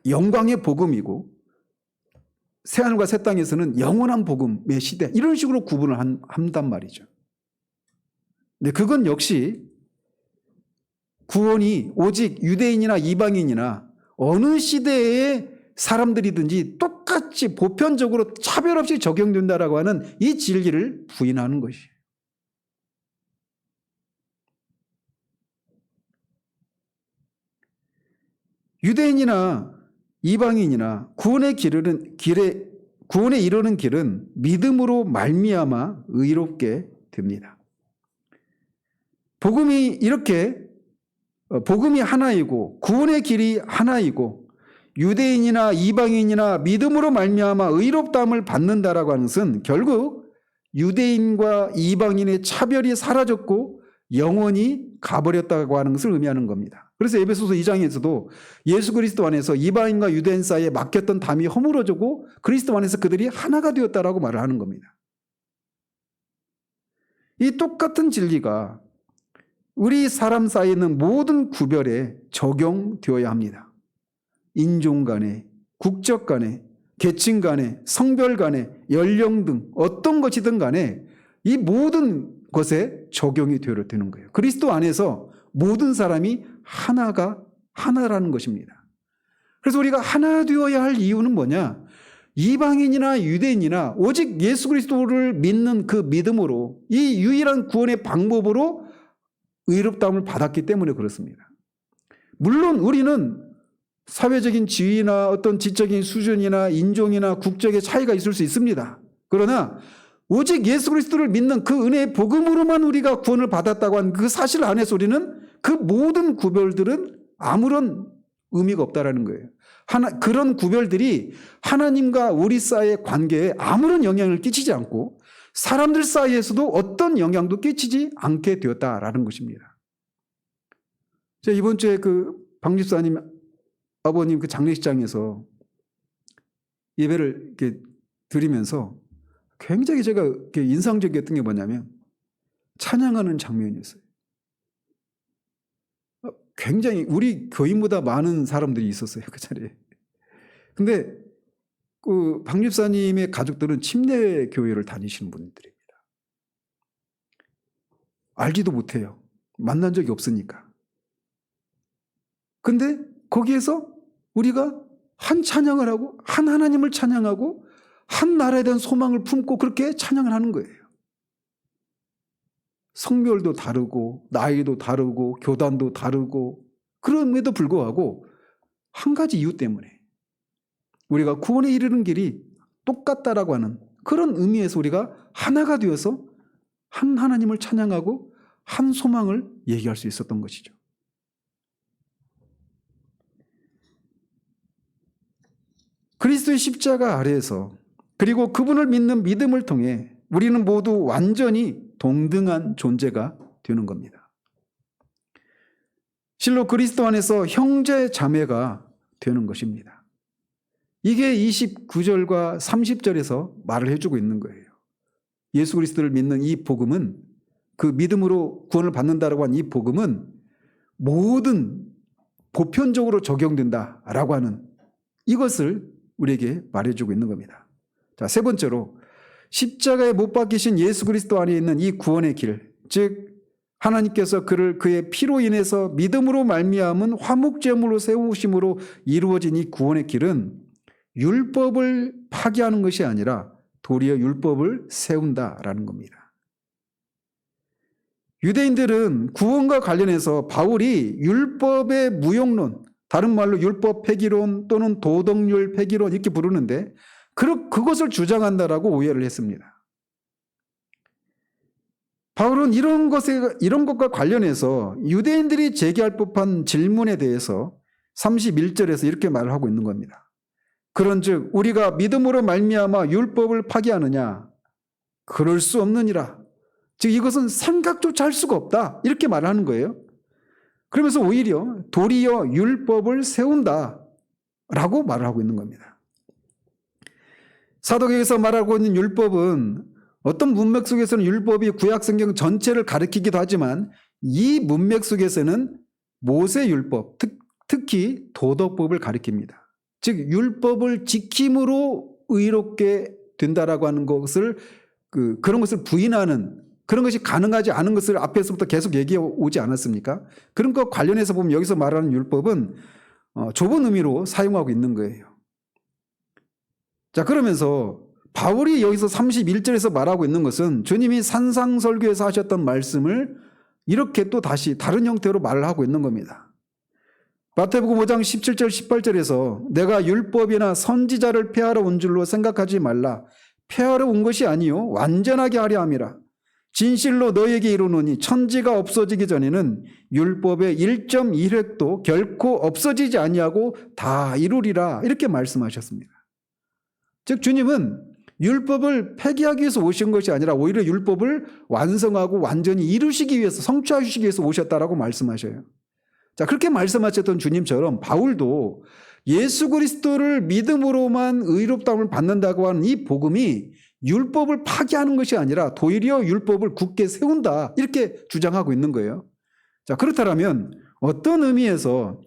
영광의 복음이고 새하늘과 새 땅에서는 영원한 복음의 시대 이런 식으로 구분을 한단 말이죠. 근데 그건 역시 구원이 오직 유대인이나 이방인이나 어느 시대의 사람들이든지 똑같이 보편적으로 차별 없이 적용된다라고 하는 이 진리를 부인하는 것이에요. 유대인이나 이방인이나 구원에 이르는 길은 믿음으로 말미암아 의롭게 됩니다. 복음이 하나이고 구원의 길이 하나이고 유대인이나 이방인이나 믿음으로 말미암아 의롭다함을 받는다라고 하는 것은 결국 유대인과 이방인의 차별이 사라졌고 영원히 가버렸다고 하는 것을 의미하는 겁니다. 그래서 에베소서 2장에서도 예수 그리스도 안에서 이방인과 유대인 사이에 막혔던 담이 허물어지고 그리스도 안에서 그들이 하나가 되었다라고 말을 하는 겁니다. 이 똑같은 진리가 우리 사람 사이에 있는 모든 구별에 적용되어야 합니다. 인종 간에, 국적 간에, 계층 간에, 성별 간에, 연령 등 어떤 것이든 간에 이 모든 것에 적용이 되는 거예요. 그리스도 안에서 모든 사람이 하나라는 것입니다. 그래서 우리가 하나 되어야 할 이유는 뭐냐? 이방인이나 유대인이나 오직 예수 그리스도를 믿는 그 믿음으로 이 유일한 구원의 방법으로 의롭다함을 받았기 때문에 그렇습니다. 물론 우리는 사회적인 지위나 어떤 지적인 수준이나 인종이나 국적의 차이가 있을 수 있습니다. 그러나 오직 예수 그리스도를 믿는 그 은혜의 복음으로만 우리가 구원을 받았다고 한 그 사실 안에서 우리는 그 모든 구별들은 아무런 의미가 없다라는 거예요. 그런 구별들이 하나님과 우리 사이의 관계에 아무런 영향을 끼치지 않고 사람들 사이에서도 어떤 영향도 끼치지 않게 되었다라는 것입니다. 제가 이번 주에 그 박집사님 아버님 그 장례식장에서 예배를 이렇게 드리면서 굉장히 제가 인상적이었던 게 뭐냐면 찬양하는 장면이었어요. 굉장히 우리 교인보다 많은 사람들이 있었어요, 그 자리에. 근데 그 박집사님의 가족들은 침례 교회를 다니시는 분들입니다. 알지도 못해요. 만난 적이 없으니까. 근데 거기에서 우리가 한 찬양을 하고 한 하나님을 찬양하고 한 나라에 대한 소망을 품고 그렇게 찬양을 하는 거예요. 성별도 다르고 나이도 다르고 교단도 다르고 그럼에도 불구하고 한 가지 이유 때문에 우리가 구원에 이르는 길이 똑같다라고 하는 그런 의미에서 우리가 하나가 되어서 한 하나님을 찬양하고 한 소망을 얘기할 수 있었던 것이죠. 그리스도의 십자가 아래에서 그리고 그분을 믿는 믿음을 통해 우리는 모두 완전히 동등한 존재가 되는 겁니다. 실로 그리스도 안에서 형제 자매가 되는 것입니다. 이게 29절과 30절에서 말을 해주고 있는 거예요. 예수 그리스도를 믿는 이 복음은 그 믿음으로 구원을 받는다라고 한 이 복음은 모든 보편적으로 적용된다라고 하는 이것을 우리에게 말해주고 있는 겁니다. 자, 세 번째로 십자가에 못 박히신 예수 그리스도 안에 있는 이 구원의 길, 즉 하나님께서 그의 피로 인해서 믿음으로 말미암은 화목제물로 세우심으로 이루어진 이 구원의 길은 율법을 파기하는 것이 아니라 도리어 율법을 세운다라는 겁니다. 유대인들은 구원과 관련해서 바울이 율법의 무용론, 다른 말로 율법 폐기론 또는 도덕률 폐기론 이렇게 부르는데 그것을 주장한다라고 오해를 했습니다. 바울은 이런 것과 관련해서 유대인들이 제기할 법한 질문에 대해서 31절에서 이렇게 말을 하고 있는 겁니다. 그런즉 우리가 믿음으로 말미암아 율법을 파기하느냐? 그럴 수 없느니라. 즉 이것은 생각조차 할 수가 없다. 이렇게 말을 하는 거예요. 그러면서 오히려 도리어 율법을 세운다라고 말을 하고 있는 겁니다. 사도행전에서 말하고 있는 율법은 어떤 문맥 속에서는 율법이 구약성경 전체를 가리키기도 하지만 이 문맥 속에서는 모세율법, 특히 도덕법을 가리킵니다. 즉 율법을 지킴으로 의롭게 된다라고 하는 것을 그런 것을 부인하는 그런 것이 가능하지 않은 것을 앞에서부터 계속 얘기해 오지 않았습니까? 그런 것 관련해서 보면 여기서 말하는 율법은 좁은 의미로 사용하고 있는 거예요. 자, 그러면서 바울이 여기서 31절에서 말하고 있는 것은 주님이 산상설교에서 하셨던 말씀을 이렇게 또 다시 다른 형태로 말을 하고 있는 겁니다. 마태복음 5장 17절 18절에서 내가 율법이나 선지자를 폐하러 온 줄로 생각하지 말라. 폐하러 온 것이 아니요 완전하게 하려 함이라. 진실로 너에게 이르노니 천지가 없어지기 전에는 율법의 1.1획도 결코 없어지지 아니하고 다 이루리라. 이렇게 말씀하셨습니다. 즉 주님은 율법을 폐기하기 위해서 오신 것이 아니라 오히려 율법을 완성하고 완전히 이루시기 위해서, 성취하시기 위해서 오셨다라고 말씀하셔요. 자, 그렇게 말씀하셨던 주님처럼 바울도 예수 그리스도를 믿음으로만 의롭다움을 받는다고 하는 이 복음이 율법을 파기하는 것이 아니라 도리어 율법을 굳게 세운다, 이렇게 주장하고 있는 거예요. 자, 그렇다면 어떤 의미에서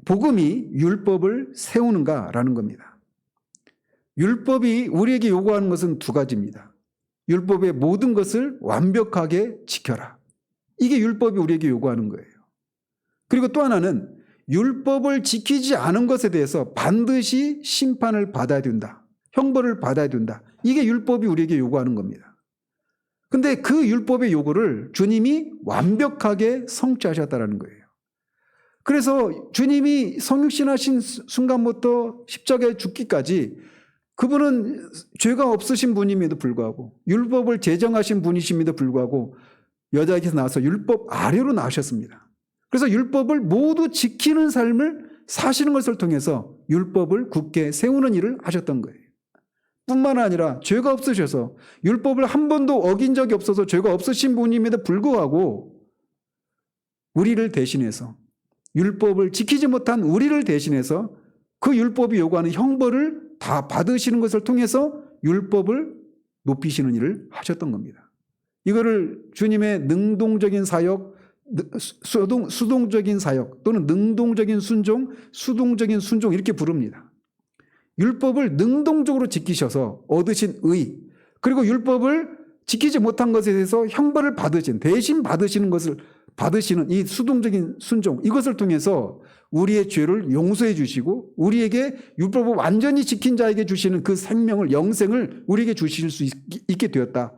복음이 율법을 세우는가라는 겁니다. 율법이 우리에게 요구하는 것은 두 가지입니다. 율법의 모든 것을 완벽하게 지켜라. 이게 율법이 우리에게 요구하는 거예요. 그리고 또 하나는 율법을 지키지 않은 것에 대해서 반드시 심판을 받아야 된다. 형벌을 받아야 된다. 이게 율법이 우리에게 요구하는 겁니다. 근데 그 율법의 요구를 주님이 완벽하게 성취하셨다는 거예요. 그래서 주님이 성육신하신 순간부터 십자가에 죽기까지 그분은 죄가 없으신 분임에도 불구하고 율법을 제정하신 분이심에도 불구하고 여자에게서 나와서 율법 아래로 나오셨습니다. 그래서 율법을 모두 지키는 삶을 사시는 것을 통해서 율법을 굳게 세우는 일을 하셨던 거예요. 뿐만 아니라 죄가 없으셔서 율법을 한 번도 어긴 적이 없어서 죄가 없으신 분임에도 불구하고 우리를 대신해서, 율법을 지키지 못한 우리를 대신해서 그 율법이 요구하는 형벌을 다 받으시는 것을 통해서 율법을 높이시는 일을 하셨던 겁니다. 이거를 주님의 능동적인 사역, 수동적인 사역 또는 능동적인 순종, 수동적인 순종 이렇게 부릅니다. 율법을 능동적으로 지키셔서 얻으신 의, 그리고 율법을 지키지 못한 것에 대해서 형벌을 받으신, 대신 받으시는 것을 받으시는 이 수동적인 순종, 이것을 통해서 우리의 죄를 용서해 주시고 우리에게 율법을 완전히 지킨 자에게 주시는 그 생명을, 영생을 우리에게 주실 수 있게 되었다.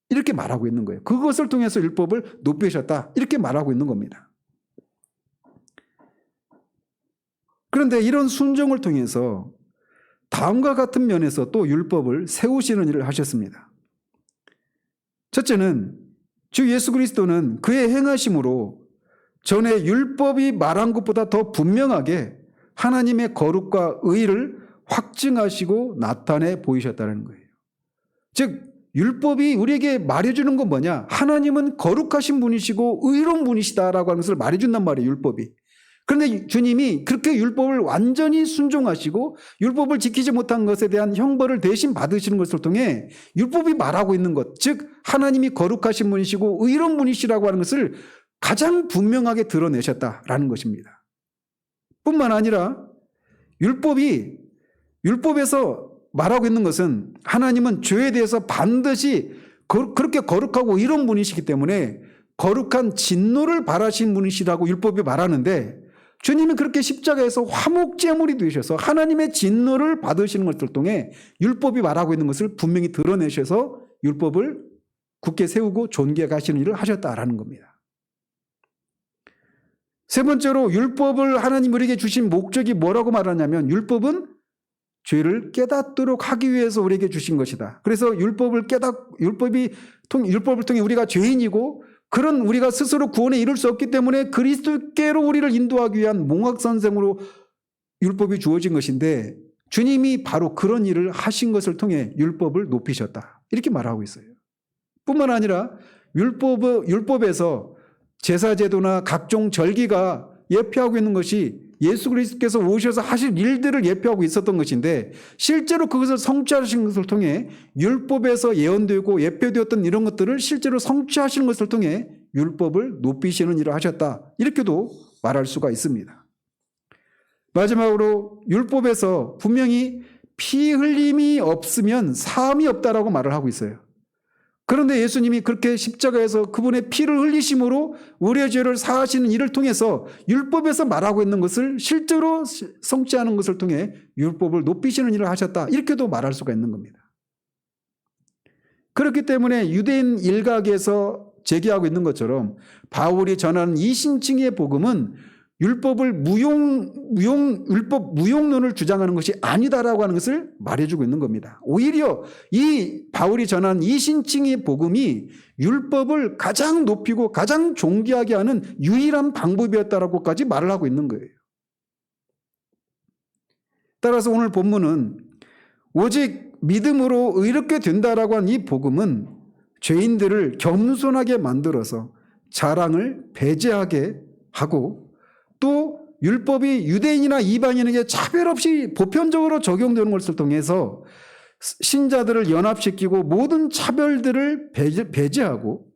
이렇게 말하고 있는 거예요. 그것을 통해서 율법을 높이셨다. 이렇게 말하고 있는 겁니다. 그런데 이런 순종을 통해서 다음과 같은 면에서 또 율법을 세우시는 일을 하셨습니다. 첫째는 주 예수 그리스도는 그의 행하심으로 전에 율법이 말한 것보다 더 분명하게 하나님의 거룩과 의를 확증하시고 나타내 보이셨다는 거예요. 즉 율법이 우리에게 말해주는 건 뭐냐? 하나님은 거룩하신 분이시고 의로운 분이시다라고 하는 것을 말해준단 말이에요. 율법이. 그런데 주님이 그렇게 율법을 완전히 순종하시고 율법을 지키지 못한 것에 대한 형벌을 대신 받으시는 것을 통해 율법이 말하고 있는 것, 즉 하나님이 거룩하신 분이시고 의로운 분이시라고 하는 것을 가장 분명하게 드러내셨다라는 것입니다. 뿐만 아니라 율법에서 말하고 있는 것은 하나님은 죄에 대해서 반드시 그렇게 거룩하고 의로운 분이시기 때문에 거룩한 진노를 바라신 분이시라고 율법이 말하는데, 주님이 그렇게 십자가에서 화목제물이 되셔서 하나님의 진노를 받으시는 것을 통해 율법이 말하고 있는 것을 분명히 드러내셔서 율법을 굳게 세우고 존귀하게 하시는 일을 하셨다라는 겁니다. 세 번째로 율법을 하나님 우리에게 주신 목적이 뭐라고 말하냐면, 율법은 죄를 깨닫도록 하기 위해서 우리에게 주신 것이다. 그래서 율법을 통해 우리가 죄인이고 그런 우리가 스스로 구원에 이룰 수 없기 때문에 그리스도께로 우리를 인도하기 위한 몽학선생으로 율법이 주어진 것인데, 주님이 바로 그런 일을 하신 것을 통해 율법을 높이셨다. 이렇게 말하고 있어요. 뿐만 아니라 율법에서 제사제도나 각종 절기가 예표하고 있는 것이 예수 그리스도께서 오셔서 하실 일들을 예표하고 있었던 것인데, 실제로 그것을 성취하신 것을 통해 율법에서 예언되고 예표되었던 이런 것들을 실제로 성취하시는 것을 통해 율법을 높이시는 일을 하셨다. 이렇게도 말할 수가 있습니다. 마지막으로 율법에서 분명히 피 흘림이 없으면 사함이 없다라고 말을 하고 있어요. 그런데 예수님이 그렇게 십자가에서 그분의 피를 흘리심으로 우리의 죄를 사하시는 일을 통해서 율법에서 말하고 있는 것을 실제로 성취하는 것을 통해 율법을 높이시는 일을 하셨다. 이렇게도 말할 수가 있는 겁니다. 그렇기 때문에 유대인 일각에서 제기하고 있는 것처럼 바울이 전하는 이신칭의 복음은 율법 무용론을 주장하는 것이 아니다라고 하는 것을 말해주고 있는 겁니다. 오히려 이 바울이 전하는 이신칭의 복음이 율법을 가장 높이고 가장 존귀하게 하는 유일한 방법이었다라고까지 말을 하고 있는 거예요. 따라서 오늘 본문은 오직 믿음으로 의롭게 된다라고 하는 이 복음은 죄인들을 겸손하게 만들어서 자랑을 배제하게 하고 또 율법이 유대인이나 이방인에게 차별 없이 보편적으로 적용되는 것을 통해서 신자들을 연합시키고 모든 차별들을 배제하고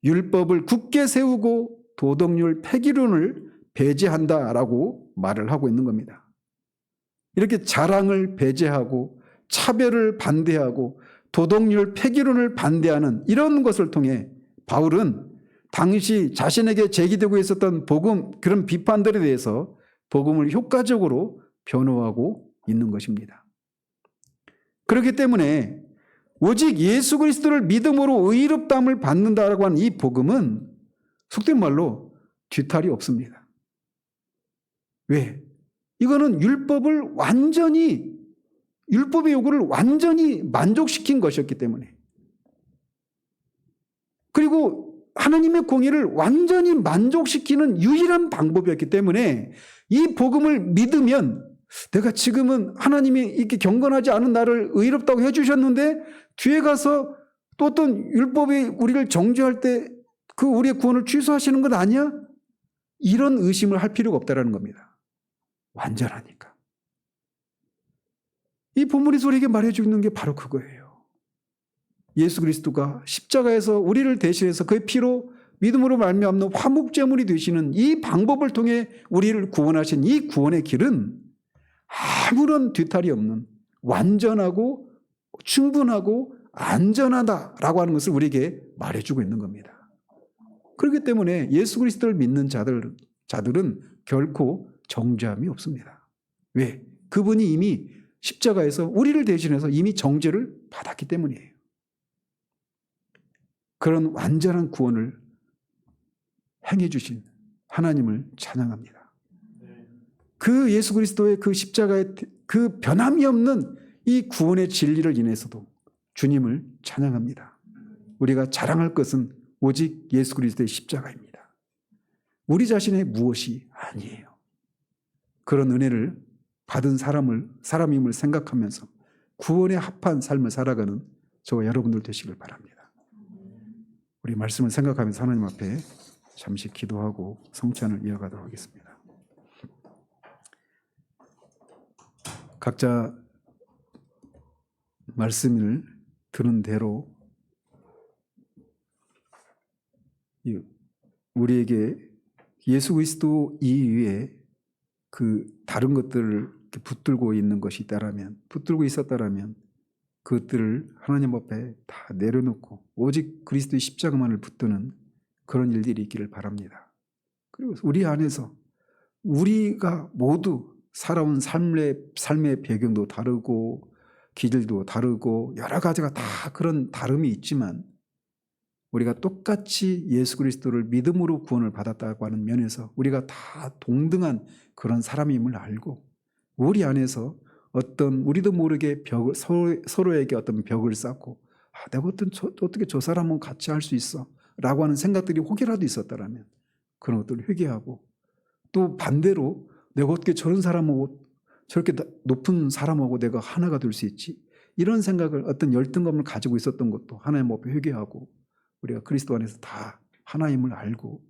율법을 굳게 세우고 도덕률 폐기론을 배제한다라고 말을 하고 있는 겁니다. 이렇게 자랑을 배제하고 차별을 반대하고 도덕률 폐기론을 반대하는 이런 것을 통해 바울은 당시 자신에게 제기되고 있었던 복음, 그런 비판들에 대해서 복음을 효과적으로 변호하고 있는 것입니다. 그렇기 때문에 오직 예수 그리스도를 믿음으로 의롭다함을 받는다라고 하는 이 복음은 속된 말로 뒤탈이 없습니다. 왜? 이거는 율법의 요구를 완전히 만족시킨 것이었기 때문에, 그리고 하나님의 공의를 완전히 만족시키는 유일한 방법이었기 때문에 이 복음을 믿으면 내가 지금은 하나님이 이렇게 경건하지 않은 나를 의롭다고 해주셨는데 뒤에 가서 또 어떤 율법이 우리를 정죄할 때 그 우리의 구원을 취소하시는 것 아니야? 이런 의심을 할 필요가 없다는 겁니다. 완전하니까. 이 본문에서 우리에게 말해주고 있는 게 바로 그거예요. 예수 그리스도가 십자가에서 우리를 대신해서 그의 피로 믿음으로 말미암는 화목제물이 되시는 이 방법을 통해 우리를 구원하신 이 구원의 길은 아무런 뒤탈이 없는 완전하고 충분하고 안전하다라고 하는 것을 우리에게 말해주고 있는 겁니다. 그렇기 때문에 예수 그리스도를 믿는 자들은 결코 정죄함이 없습니다. 왜? 그분이 이미 십자가에서 우리를 대신해서 이미 정죄를 받았기 때문이에요. 그런 완전한 구원을 행해 주신 하나님을 찬양합니다. 그 예수 그리스도의 그 십자가의 그 변함이 없는 이 구원의 진리를 인해서도 주님을 찬양합니다. 우리가 자랑할 것은 오직 예수 그리스도의 십자가입니다. 우리 자신의 무엇이 아니에요. 그런 은혜를 받은 사람임을 생각하면서 구원에 합한 삶을 살아가는 저와 여러분들 되시길 바랍니다. 우리 말씀을 생각하면서 하나님 앞에 잠시 기도하고 성찬을 이어가도록 하겠습니다. 각자 말씀을 들은 대로 우리에게 예수 그리스도 이외에 그 다른 것들을 붙들고 있는 것이 있다라면, 붙들고 있었다라면 그것들을 하나님 앞에 다 내려놓고 오직 그리스도의 십자가만을 붙드는 그런 일들이 있기를 바랍니다. 그리고 우리 안에서 우리가 모두 살아온 삶의 배경도 다르고 기질도 다르고 여러 가지가 다 그런 다름이 있지만 우리가 똑같이 예수 그리스도를 믿음으로 구원을 받았다고 하는 면에서 우리가 다 동등한 그런 사람임을 알고 우리 안에서 어떤 우리도 모르게 서로에게 어떤 벽을 쌓고 내가 어떻게 저 사람은 같이 할 수 있어 라고 하는 생각들이 혹이라도 있었다라면 그런 것들을 회개하고 또 반대로 내가 어떻게 저런 사람하고 저렇게 높은 사람하고 내가 하나가 될 수 있지 이런 생각을 어떤 열등감을 가지고 있었던 것도 하나님 앞에 회개하고 우리가 그리스도 안에서 다 하나임을 알고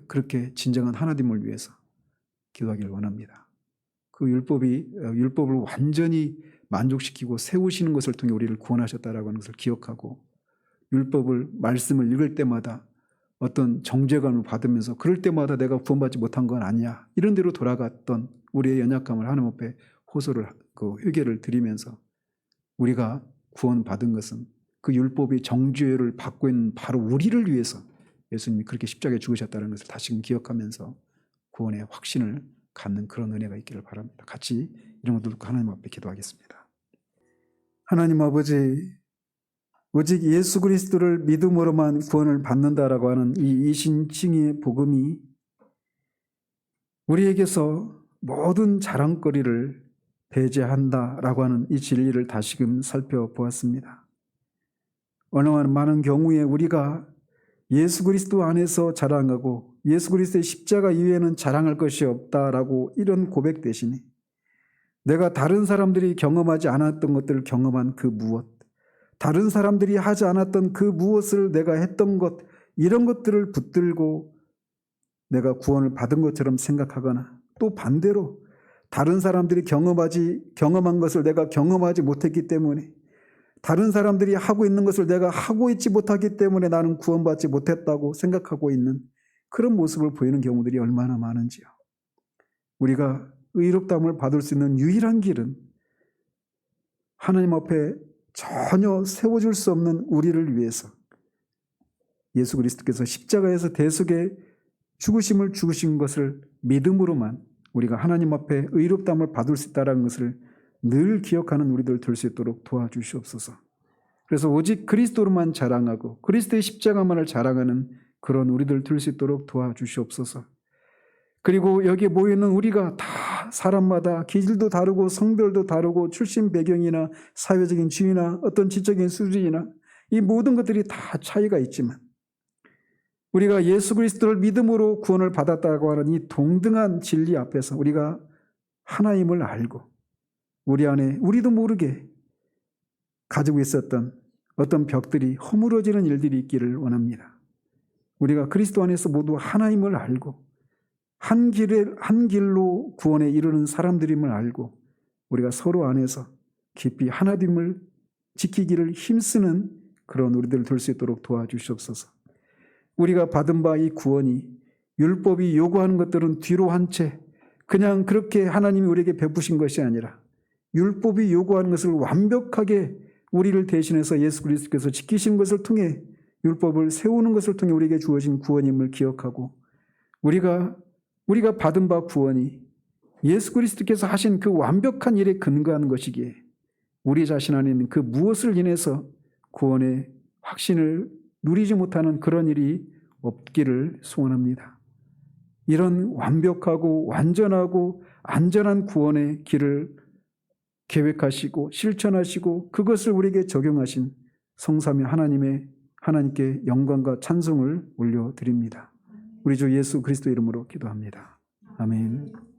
그렇게 진정한 하나님을 위해서 기도하기를 원합니다. 그 율법을 완전히 만족시키고 세우시는 것을 통해 우리를 구원하셨다라고 하는 것을 기억하고 말씀을 읽을 때마다 어떤 정죄감을 받으면서 그럴 때마다 내가 구원받지 못한 건 아니야 이런 데로 돌아갔던 우리의 연약감을 하나님 앞에 호소를 회개를 드리면서 우리가 구원받은 것은 그 율법이 정죄를 받고 있는 바로 우리를 위해서 예수님이 그렇게 십자가에 죽으셨다는 것을 다시금 기억하면서 구원의 확신을 갖는 그런 은혜가 있기를 바랍니다. 같이 이런 것도 듣고 하나님 앞에 기도하겠습니다. 하나님 아버지, 오직 예수 그리스도를 믿음으로만 구원을 받는다라고 하는 이 이신칭의 복음이 우리에게서 모든 자랑거리를 배제한다라고 하는 이 진리를 다시금 살펴보았습니다. 어느 많은 경우에 우리가 예수 그리스도 안에서 자랑하고 예수 그리스도의 십자가 이외에는 자랑할 것이 없다라고 이런 고백 대신에 내가 다른 사람들이 경험하지 않았던 것들을 경험한 그 무엇, 다른 사람들이 하지 않았던 그 무엇을 내가 했던 것, 이런 것들을 붙들고 내가 구원을 받은 것처럼 생각하거나 또 반대로 다른 사람들이 경험한 것을 내가 경험하지 못했기 때문에 다른 사람들이 하고 있는 것을 내가 하고 있지 못하기 때문에 나는 구원받지 못했다고 생각하고 있는 그런 모습을 보이는 경우들이 얼마나 많은지요. 우리가 의롭다함을 받을 수 있는 유일한 길은 하나님 앞에 전혀 세워줄 수 없는 우리를 위해서 예수 그리스도께서 십자가에서 대속의 죽으심을 죽으신 것을 믿음으로만 우리가 하나님 앞에 의롭다함을 받을 수 있다는 것을 늘 기억하는 우리들 될 수 있도록 도와주시옵소서. 그래서 오직 그리스도로만 자랑하고 그리스도의 십자가만을 자랑하는 그런 우리들 될 수 있도록 도와주시옵소서. 그리고 여기에 모여있는 우리가 다 사람마다 기질도 다르고 성별도 다르고 출신 배경이나 사회적인 지위나 어떤 지적인 수준이나 이 모든 것들이 다 차이가 있지만 우리가 예수 그리스도를 믿음으로 구원을 받았다고 하는 이 동등한 진리 앞에서 우리가 하나님을 알고 우리 안에 우리도 모르게 가지고 있었던 어떤 벽들이 허물어지는 일들이 있기를 원합니다. 우리가 그리스도 안에서 모두 하나님을 알고 한 길로 구원에 이르는 사람들임을 알고 우리가 서로 안에서 깊이 하나됨을 지키기를 힘쓰는 그런 우리들 될 수 있도록 도와주시옵소서. 우리가 받은 바 이 구원이 율법이 요구하는 것들은 뒤로 한 채 그냥 그렇게 하나님이 우리에게 베푸신 것이 아니라 율법이 요구하는 것을 완벽하게 우리를 대신해서 예수 그리스도께서 지키신 것을 통해 율법을 세우는 것을 통해 우리에게 주어진 구원임을 기억하고 우리가 받은 바 구원이 예수 그리스도께서 하신 그 완벽한 일에 근거한 것이기에 우리 자신 안에 있는 그 무엇을 인해서 구원의 확신을 누리지 못하는 그런 일이 없기를 소원합니다. 이런 완벽하고 완전하고 안전한 구원의 길을 계획하시고 실천하시고 그것을 우리에게 적용하신 성삼위 하나님께 영광과 찬송을 올려드립니다. 우리 주 예수 그리스도 이름으로 기도합니다. 아멘.